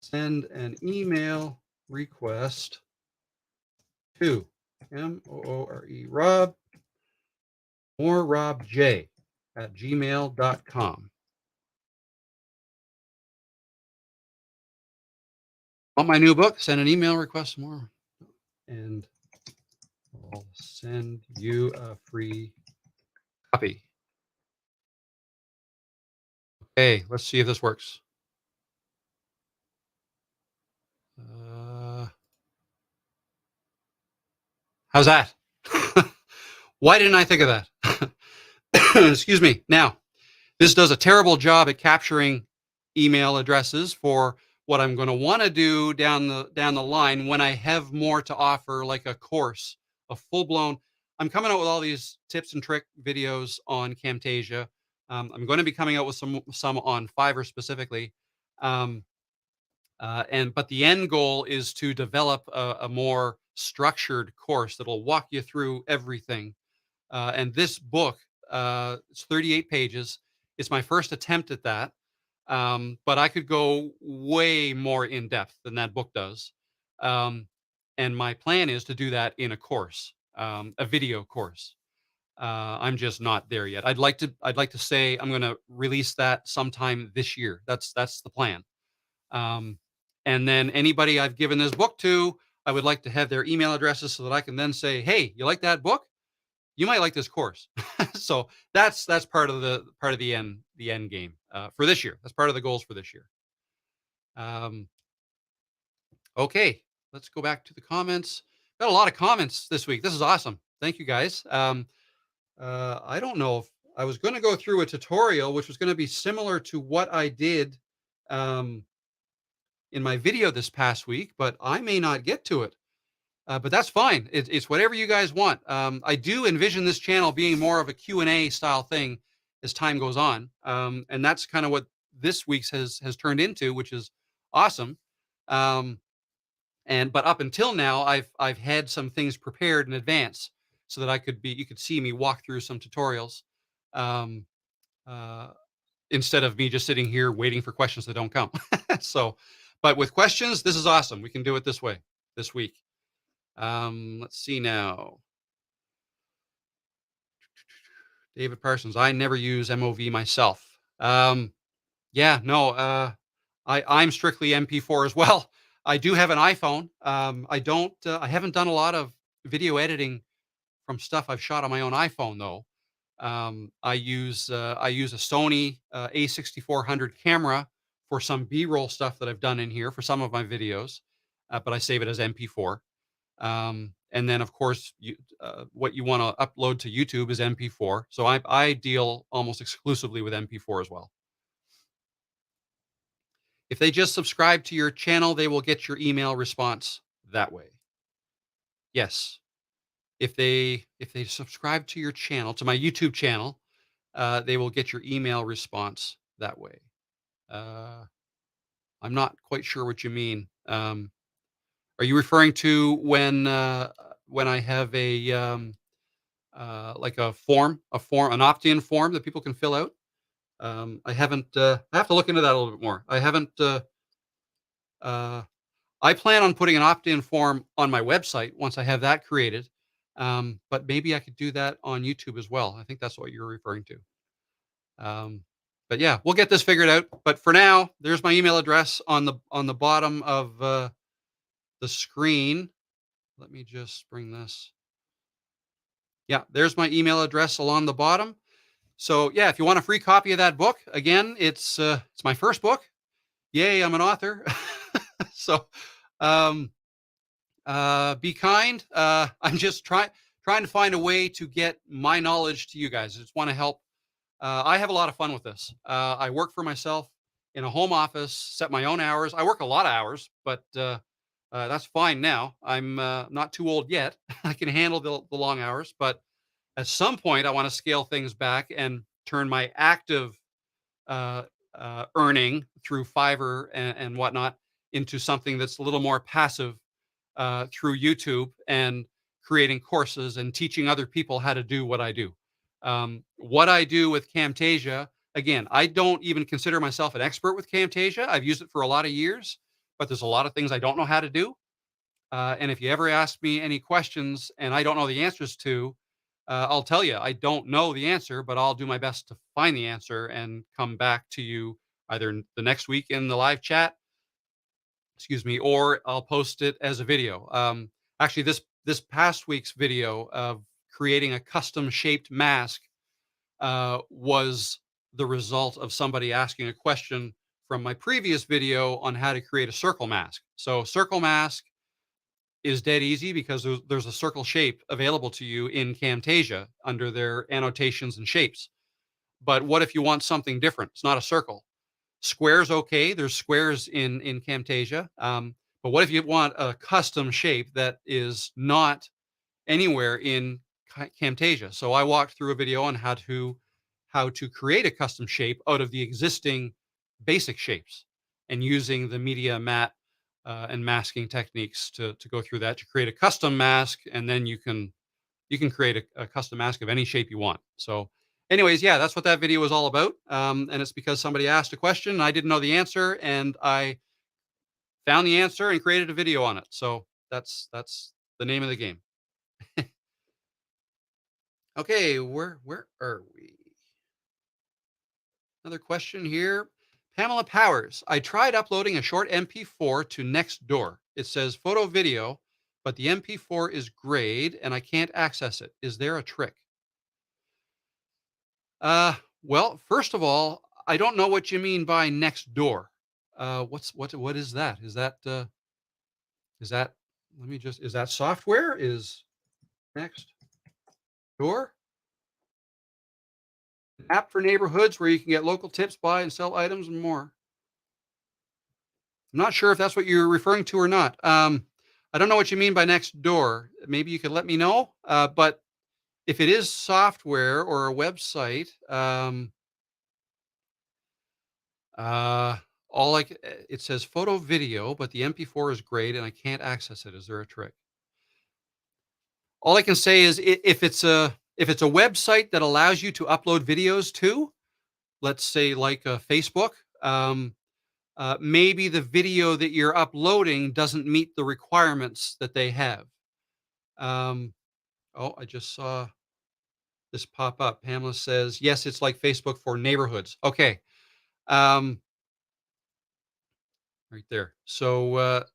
Send an email request to Moore Rob or Rob J at gmail.com. Want my new book? Send an email request more, and I'll send you a free copy. Okay, let's see if this works. Uh, how's that? Why didn't I think of that? Excuse me. Now, this does a terrible job at capturing email addresses for what I'm going to want to do down the line when I have more to offer, like a course, a full blown. I'm coming out with all these tips and trick videos on Camtasia. I'm going to be coming out with some on Fiverr specifically. Um, and but the end goal is to develop a more structured course that'll walk you through everything. And this book, it's 38 pages. It's my first attempt at that, but I could go way more in depth than that book does. Um, and my plan is to do that in a course, a video course. I'm just not there yet. I'd like to say I'm going to release that sometime this year. That's the plan. Um, and then anybody I've given this book to, I would like to have their email addresses so that I can then say, "Hey, you like that book? You might like this course." So that's part of the end game for this year. That's part of the goals for this year. Um, okay, let's go back to the comments. Got a lot of comments this week. This is awesome. Thank you guys. I don't know if I was going to go through a tutorial, which was going to be similar to what I did um, in my video this past week, but I may not get to it. But that's fine. It's whatever you guys want. I do envision this channel being more of a Q&A style thing as time goes on. And that's kind of what this week's has turned into, which is awesome. Um, but up until now, I've had some things prepared in advance so that you could see me walk through some tutorials. Um, uh, Instead of me just sitting here waiting for questions that don't come. So, but with questions, this is awesome. We can do it this way this week. Let's see now. David Parsons. I never use MOV myself. Yeah, no. I'm strictly MP4 as well. I do have an iPhone. I don't. I haven't done a lot of video editing from stuff I've shot on my own iPhone though. I use a Sony A6400 camera for some B-roll stuff that I've done in here for some of my videos, but I save it as MP4. And then, of course, what you want to upload to YouTube is MP4. So I deal almost exclusively with MP4 as well. If they just subscribe to your channel, they will get your email response that way. Yes, if they subscribe to your channel, to my YouTube channel, they will get your email response that way. Uh, I'm not quite sure what you mean. Are you referring to when I have like an opt-in form that people can fill out? I haven't. I have to look into that a little bit more. I haven't. Uh, I plan on putting an opt-in form on my website once I have that created. But maybe I could do that on YouTube as well. I think that's what you're referring to. Um, but yeah, we'll get this figured out. But for now, there's my email address on the bottom of the screen. Let me just bring this. Yeah, there's my email address along the bottom. So yeah, if you want a free copy of that book, again, it's my first book. Yay, I'm an author. So um, be kind. I'm just trying to find a way to get my knowledge to you guys. I just want to help. I have a lot of fun with this. I work for myself in a home office, set my own hours. I work a lot of hours, but that's fine now. I'm not too old yet. I can handle the long hours, but at some point, I want to scale things back and turn my active uh, earning through Fiverr and whatnot into something that's a little more passive through YouTube and creating courses and teaching other people how to do what I do. What I do with Camtasia, again, I don't even consider myself an expert with Camtasia. I've used it for a lot of years, but there's a lot of things I don't know how to do. And if you ever ask me any questions and I don't know the answers to, I'll tell you I don't know the answer, but I'll do my best to find the answer and come back to you either the next week in the live chat, excuse me, or I'll post it as a video. Actually, this past week's video of creating a custom shaped mask was the result of somebody asking a question from my previous video on how to create a circle mask. So circle mask is dead easy because there's a circle shape available to you in Camtasia under their annotations and shapes. But what if you want something different? It's not a circle. Squares, okay. There's squares in Camtasia. But what if you want a custom shape that is not anywhere in Camtasia? So I walked through a video on how to create a custom shape out of the existing basic shapes and using the media mat and masking techniques to go through that to create a custom mask, and then you can create a custom mask of any shape you want. So, anyways, yeah, that's what that video was all about. And it's because somebody asked a question and I didn't know the answer, and I found the answer and created a video on it. So that's the name of the game. Okay, where are we? Another question here. Pamela Powers. I tried uploading a short MP4 to Nextdoor. It says photo video, but the MP4 is grayed and I can't access it. Is there a trick? Uh, well, first of all, I don't know what you mean by next door. What is that? Is that let me just is that software? Is next door an app for neighborhoods where you can get local tips, buy and sell items and more. I'm not sure if that's what you're referring to or not. I don't know what you mean by next door. Maybe you could let me know. But if it is software or a website, Uh, it says photo video, but the MP4 is great and I can't access it. Is there a trick? All I can say is if it's a website that allows you to upload videos to, let's say like Facebook, maybe the video that you're uploading doesn't meet the requirements that they have. Um, oh, I just saw this pop up. Pamela says, yes, it's like Facebook for neighborhoods. Okay. Um, right there. So,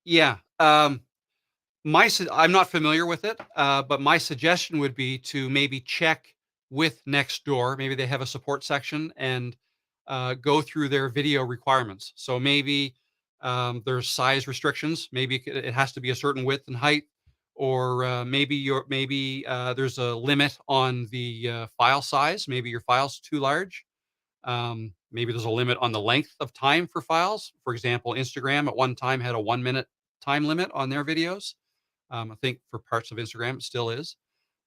yeah. I'm not familiar with it, but my suggestion would be to maybe check with Nextdoor. Maybe they have a support section and go through their video requirements. So maybe there's size restrictions. Maybe it has to be a certain width and height, or maybe there's a limit on the file size. Maybe your file's too large. Maybe there's a limit on the length of time for files. For example, Instagram at one time had a 1 minute time limit on their videos. I think for parts of Instagram, it still is.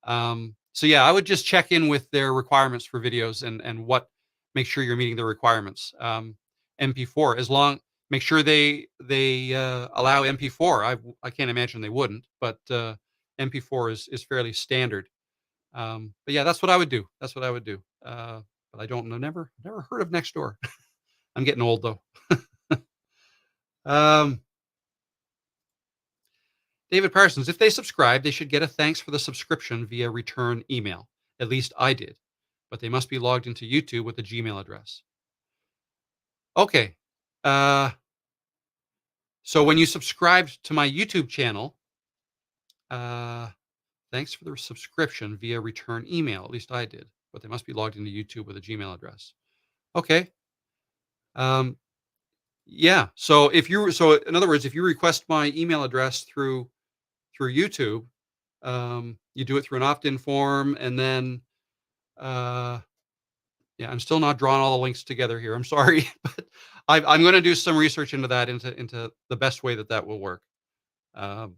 So yeah, I would just check in with their requirements for videos and make sure you're meeting the requirements. MP4, as long make sure they allow MP4. I can't imagine they wouldn't, but MP4 is fairly standard. But yeah, that's what I would do. That's what I would do. but I don't know. Never heard of Nextdoor. I'm getting old though. Um, David Parsons, if they subscribe, they should get a thanks for the subscription via return email. At least I did, but they must be logged into YouTube with a Gmail address. Okay. Uh, so when you subscribed to my YouTube channel, uh, thanks for the subscription via return email. At least I did, but they must be logged into YouTube with a Gmail address. Okay. Um, yeah. So in other words, if you request my email address through YouTube, you do it through an opt-in form, and then uh, yeah, I'm still not drawing all the links together here. I'm sorry, but I'm going to do some research into that, into the best way that that will work. Um,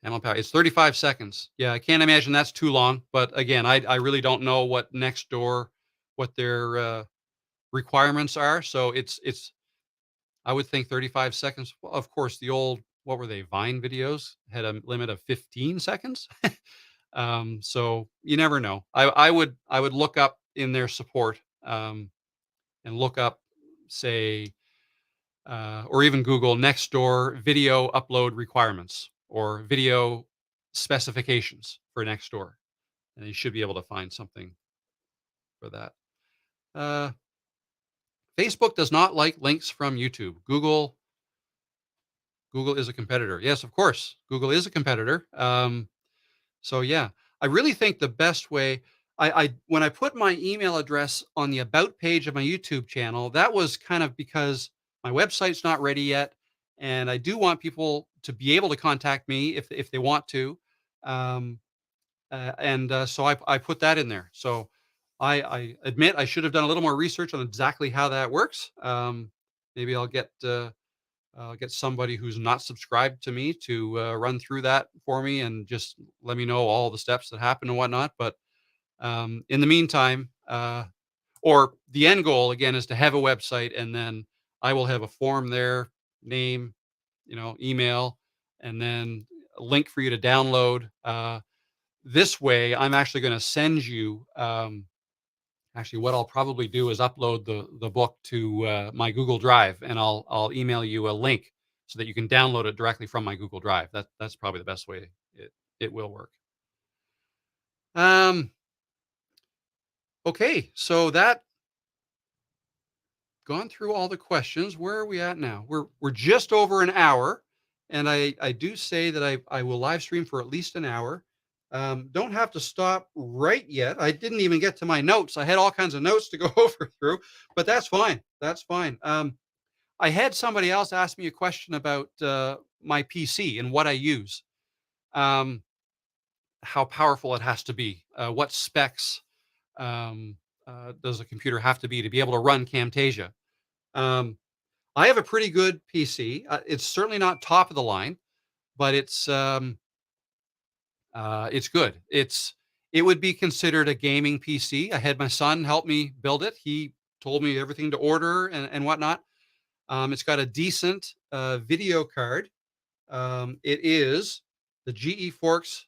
Panel power. It's 35 seconds. Yeah, I can't imagine that's too long. But again, I really don't know what Nextdoor, what their requirements are. So it's I would think 35 seconds. Well, of course, the old, what were they, Vine videos had a limit of 15 seconds. So you never know. I would look up in their support, and look up, say, or even Google Nextdoor video upload requirements or video specifications for Nextdoor, and you should be able to find something for that. Uh, Facebook does not like links from YouTube. Google is a competitor. Yes, of course, Google is a competitor. So yeah, I really think the best way, I when I put my email address on the about page of my YouTube channel, that was kind of because my website's not ready yet, and I do want people to be able to contact me if they want to. Um, so I put that in there. So I admit I should have done a little more research on exactly how that works. Maybe I'll get somebody who's not subscribed to me to run through that for me and just let me know all the steps that happen and whatnot. But in the meantime, or the end goal again is to have a website, and then I will have a form there, name, email, and then a link for you to download. This way, I'm actually going to send you. Actually, what I'll probably do is upload the book to my Google Drive, and I'll email you a link so that you can download it directly from my Google Drive. That's probably the best way it will work. Um, okay, so that gone through all the questions. Where are we at now? We're just over an hour, and I do say that I will live stream for at least an hour. Don't have to stop right yet. I didn't even get to my notes. I had all kinds of notes to go over through, but that's fine. That's fine. I had somebody else ask me a question about my PC and what I use, um, how powerful it has to be, what specs does a computer have to be able to run Camtasia. Um, I have a pretty good PC. It's certainly not top of the line, but it's good. It would be considered a gaming PC. I had my son help me build it. He told me everything to order and whatnot. It's got a decent video card. It is the GE Force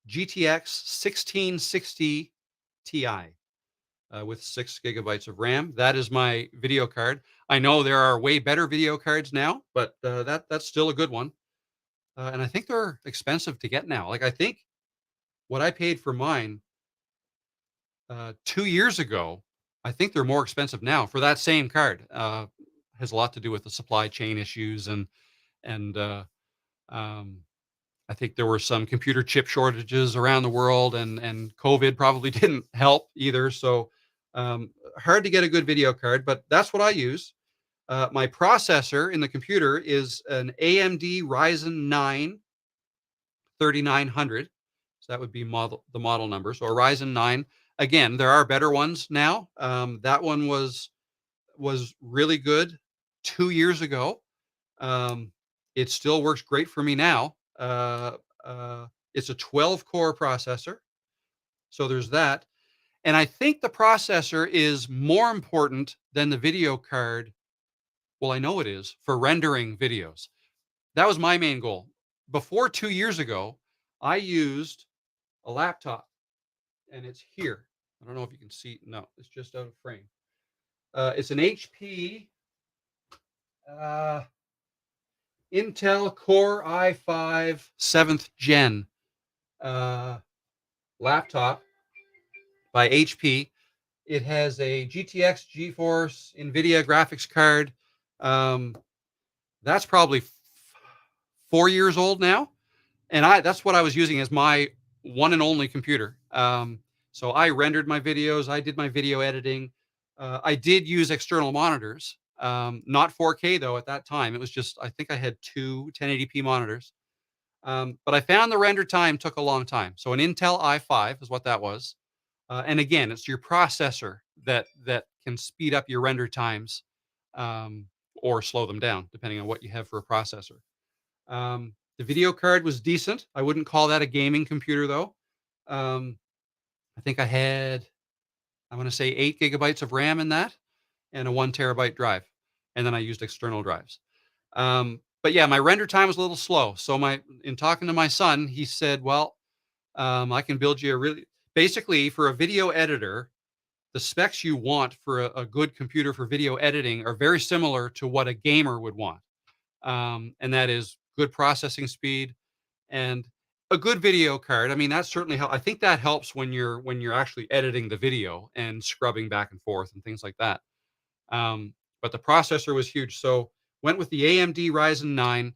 GTX 1660 Ti with 6 gigabytes of RAM. That is my video card. I know there are way better video cards now, but that's still a good one. And I think they're expensive to get now. Like I think what I paid for mine 2 years ago, I think they're more expensive now for that same card. Has a lot to do with the supply chain issues and um, I think there were some computer chip shortages around the world, and COVID probably didn't help either. So hard to get a good video card, but that's what I use. My processor in the computer is an AMD Ryzen 9 3900. So that would be the model number. So a Ryzen 9. Again, there are better ones now. That one was really good 2 years ago. It still works great for me now. It's a 12 core processor. So there's that. And I think the processor is more important than the video card. Well, I know it is for rendering videos. That was my main goal. Before 2 years ago, I used a laptop. and it's here. I don't know if you can see. No, it's just out of frame. It's an HP uh, Intel Core i5 7th Gen uh, laptop by HP. It has a GTX GeForce NVIDIA graphics card. Um, that's probably 4 years old now, and that's what I was using as my one and only computer. So I rendered my videos, I did my video editing. I did use external monitors, not 4K though at that time. It was just I think I had two 1080p monitors. But I found the render time took a long time. So an Intel i5 is what that was. And again, it's your processor that can speed up your render times, um, or slow them down, depending on what you have for a processor. The video card was decent. I wouldn't call that a gaming computer though. Um, I think I had, I want to say 8 GB of RAM in that and a 1 TB drive. And then I used external drives. But yeah, my render time was a little slow. So in talking to my son, he said, well, I can build you a really, basically for a video editor, the specs you want for a good computer for video editing are very similar to what a gamer would want. And that is good processing speed and a good video card. I mean, that certainly helps. I think that helps when you're actually editing the video and scrubbing back and forth and things like that. Um, but the processor was huge, so went with the AMD Ryzen 9.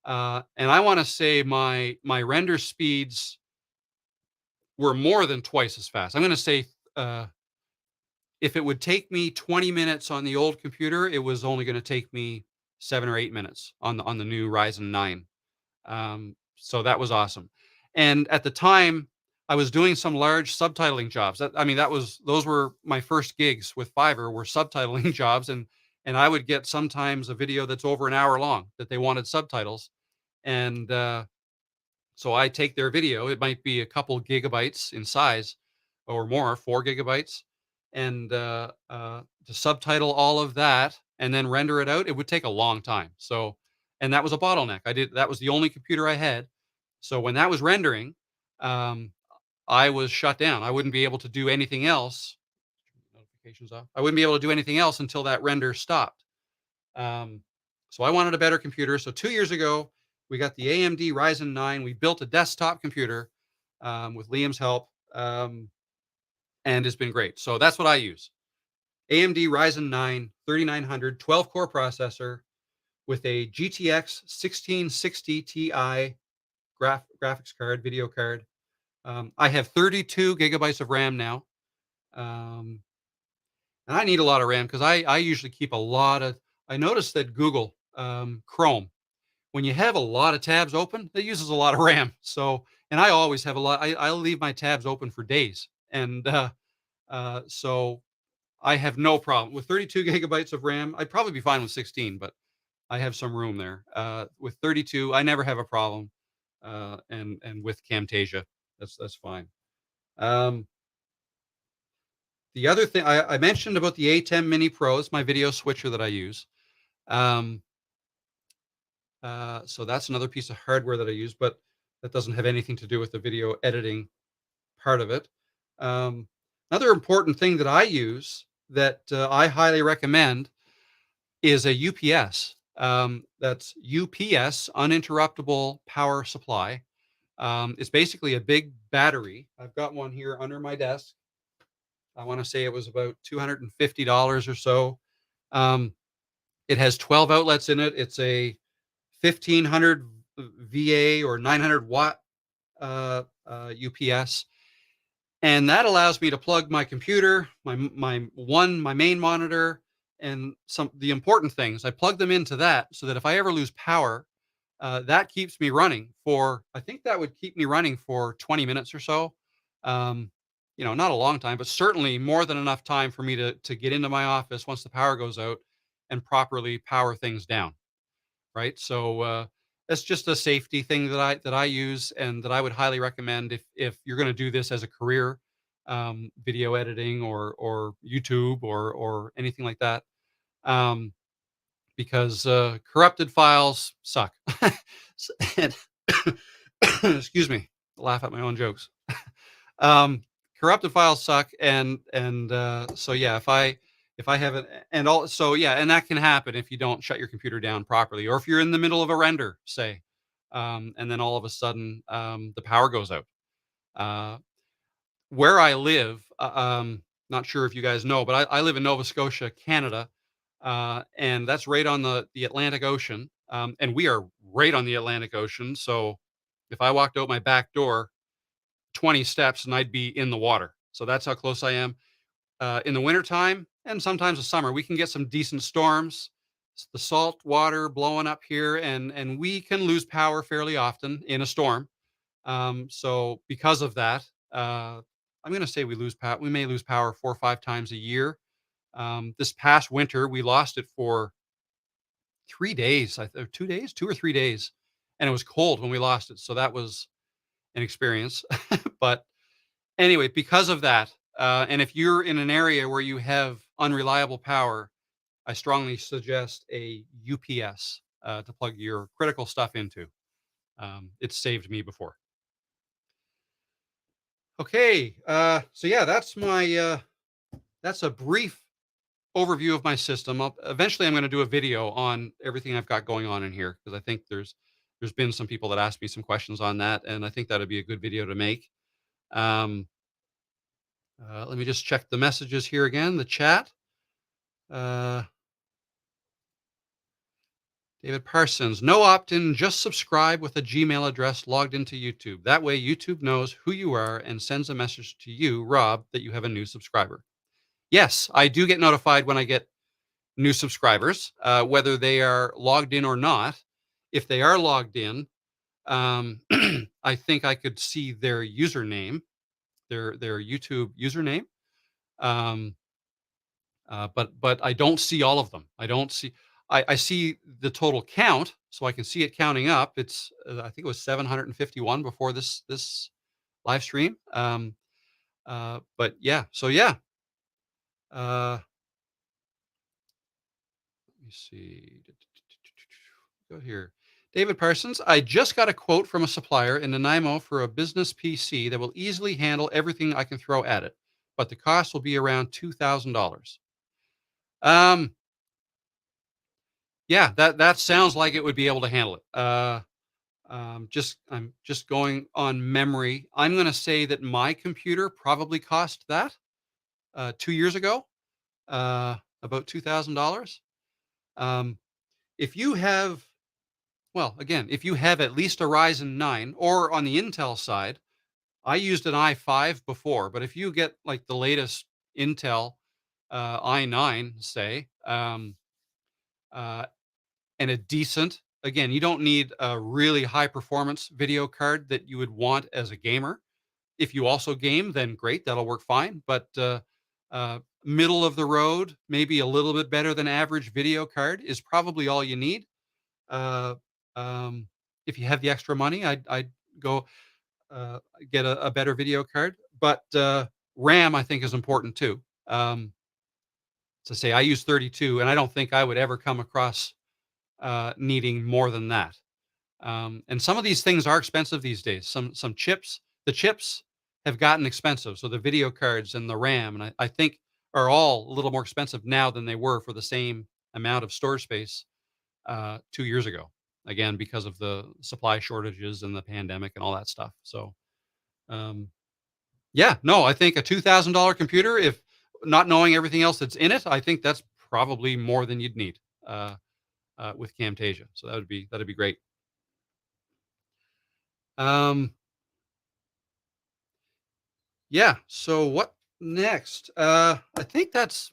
And I want to say my render speeds were more than twice as fast. I'm going to say uh, if it would take me 20 minutes on the old computer, it was only going to take me 7 or 8 minutes on the new Ryzen 9. So that was awesome. And at the time, I was doing some large subtitling jobs. I mean, those were my first gigs with Fiverr were subtitling jobs, and I would get sometimes a video that's over an hour long that they wanted subtitles, and so I take their video. It might be a couple gigabytes in size or more, 4 GB, and to subtitle all of that and then render it out, it would take a long time. So, and that was a bottleneck. That was the only computer I had. So when that was rendering, um, I was shut down. I wouldn't be able to do anything else. Notifications off. I wouldn't be able to do anything else until that render stopped. Um, so I wanted a better computer. So 2 years ago, we got the AMD Ryzen 9. We built a desktop computer with Liam's help, and it's been great. So that's what I use. AMD Ryzen 9 3900 12-core processor with a GTX 1660 Ti graphics card, video card. I have 32 gigabytes of RAM now. Um, and I need a lot of RAM because I usually keep a lot of, I noticed that Google Chrome, when you have a lot of tabs open, it uses a lot of RAM. So, and I always have a lot, I'll leave my tabs open for days. And so I have no problem with 32 gigabytes of RAM. I'd probably be fine with 16, but I have some room there. With 32, I never have a problem. And with Camtasia, that's fine. Um, the other thing I mentioned about the A10 Mini Pro is my video switcher that I use. Um, so that's another piece of hardware that I use, but that doesn't have anything to do with the video editing part of it. Um, Another important thing that I use that I highly recommend is a UPS. That's UPS, uninterruptible power supply. It's basically a big battery. I've got one here under my desk. I want to say it was about $250 or so. Um, it has 12 outlets in it. It's a 1500 VA or 900 watt UPS. And that allows me to plug my computer, my main monitor, and some the important things. I plug them into that so that if I ever lose power, that keeps me running for. I think that would keep me running for 20 minutes or so. Um, not a long time, but certainly more than enough time for me to get into my office once the power goes out and properly power things down. Right. So that's just a safety thing that I use and that I would highly recommend if you're going to do this as a career, video editing or YouTube or anything like that. Um, because corrupted files suck. And excuse me, laugh at my own jokes. Um, corrupted files suck, and so yeah, if I haven't and also yeah, and that can happen if you don't shut your computer down properly, or if you're in the middle of a render, say, and then all of a sudden the power goes out. Uh, where I live, not sure if you guys know, but I live in Nova Scotia, Canada, and that's right on the Atlantic Ocean, and we are right on the Atlantic Ocean. So if I walked out my back door 20 steps and I'd be in the water. So that's how close I am. In the wintertime and sometimes the summer, we can get some decent storms. The salt water blowing up here, and we can lose power fairly often in a storm. So because of that, I'm going to say we lose power. We may lose power 4 or 5 times a year. This past winter, we lost it for 3 days, 2 days, 2 or 3 days, and it was cold when we lost it. So that was an experience. But anyway, because of that, and if you're in an area where you have unreliable power, I strongly suggest a UPS to plug your critical stuff into. It's saved me before. Okay, so yeah, that's a brief overview of my system. Eventually, I'm going to do a video on everything I've got going on in here because I think there's been some people that asked me some questions on that, and I think that'd be a good video to make. Um, let me just check the messages here again. The chat. Uh, David Parsons, no opt in, just subscribe with a Gmail address logged into YouTube. That way, YouTube knows who you are and sends a message to you, Rob, that you have a new subscriber. Yes, I do get notified when I get new subscribers, whether they are logged in or not. If they are logged in, I think I could see their username, their YouTube username. Um, but I don't see all of them. I don't see. I see the total count, so I can see it counting up. It's I think it was 751 before this live stream. But yeah, so yeah. Uh, let me see. Go here. David Parsons, I just got a quote from a supplier in Nanaimo for a business PC that will easily handle everything I can throw at it, but the cost will be around $2,000. Um, yeah, that sounds like it would be able to handle it. I'm just going on memory. I'm going to say that my computer probably cost that 2 years ago, about $2,000. Um, if you have, well, again, if you have at least a Ryzen 9 or on the Intel side, I used an i5 before, but if you get like the latest Intel i9, say, uh, and a decent, again, you don't need a really high performance video card that you would want as a gamer. If you also game, then great, that'll work fine. But middle of the road, maybe a little bit better than average video card is probably all you need. Uh, um, if you have the extra money, I'd go get a better video card. But RAM, I think, is important too. To say, I use 32, and I don't think I would ever come across needing more than that. And some of these things are expensive these days. Some chips, the chips have gotten expensive. So the video cards and the RAM, and I think are all a little more expensive now than they were for the same amount of storage space 2 years ago. Again, because of the supply shortages and the pandemic and all that stuff. So um, yeah, no, I think a $2,000 computer, if not knowing everything else that's in it, I think that's probably more than you'd need with Camtasia. So that'd be great. Um, yeah. So what next? I think that's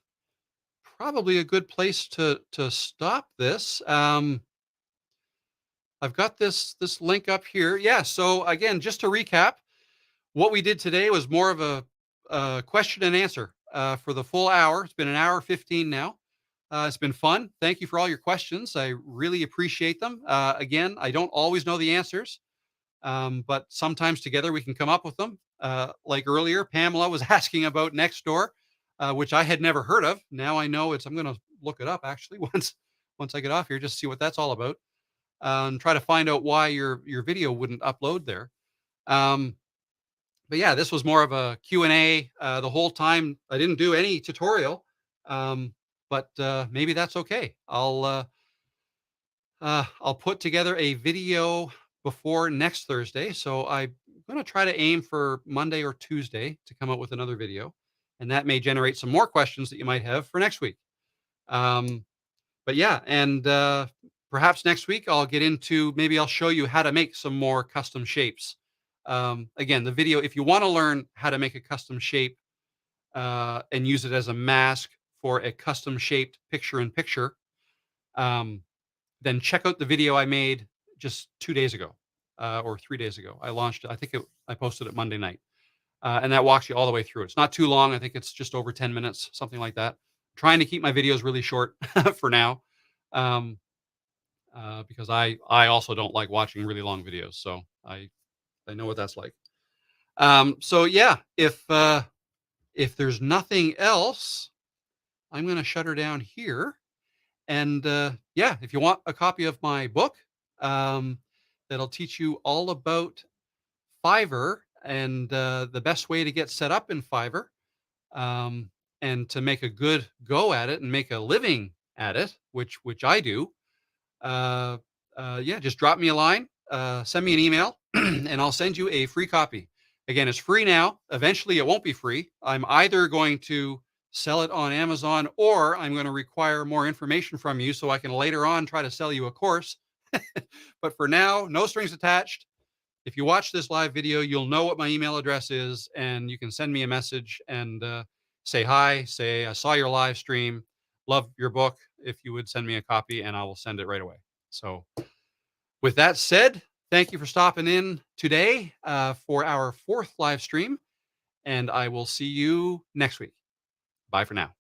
probably a good place to stop this. I've got this link up here. Yeah. So again, just to recap, what we did today was more of a question and answer for the full hour. It's been an hour 15 now. It's been fun. Thank you for all your questions. I really appreciate them. Again, I don't always know the answers. But sometimes together we can come up with them. Like earlier, Pamela was asking about Nextdoor, which I had never heard of. Now I know it's. I'm going to look it up actually once I get off here, just to see what that's all about, and try to find out why your video wouldn't upload there. Um, But yeah, this was more of a Q&A. The whole time I didn't do any tutorial. Um, but maybe that's okay. I'll put together a video before next Thursday. So I'm going to try to aim for Monday or Tuesday to come up with another video. And that may generate some more questions that you might have for next week. Um, but yeah, and perhaps next week I'll get into, maybe I'll show you how to make some more custom shapes. Again, the video, if you want to learn how to make a custom shape and use it as a mask for a custom shaped picture in picture, um, then check out the video I made just 2 days ago or 3 days ago. I launched it. I posted it Monday night. And that walks you all the way through. It's not too long. I think it's just over 10 minutes, something like that. Trying to keep my videos really short for now, um, because I also don't like watching really long videos. So I know what that's like. So yeah, if there's nothing else, I'm going to shut her down here. And yeah, if you want a copy of my book, um, that'll teach you all about Fiverr and the best way to get set up in Fiverr, um, and to make a good go at it and make a living at it, which I do. Uh, yeah, just drop me a line, send me an email, and I'll send you a free copy. Again, it's free now. Eventually, it won't be free. I'm either going to sell it on Amazon or I'm going to require more information from you so I can later on try to sell you a course. But for now, no strings attached. If you watch this live video, you'll know what my email address is, and you can send me a message and say hi, say, I saw your live stream, love your book. If you would send me a copy, and I will send it right away. So, with that said, thank you for stopping in today for our fourth live stream, and I will see you next week. Bye for now.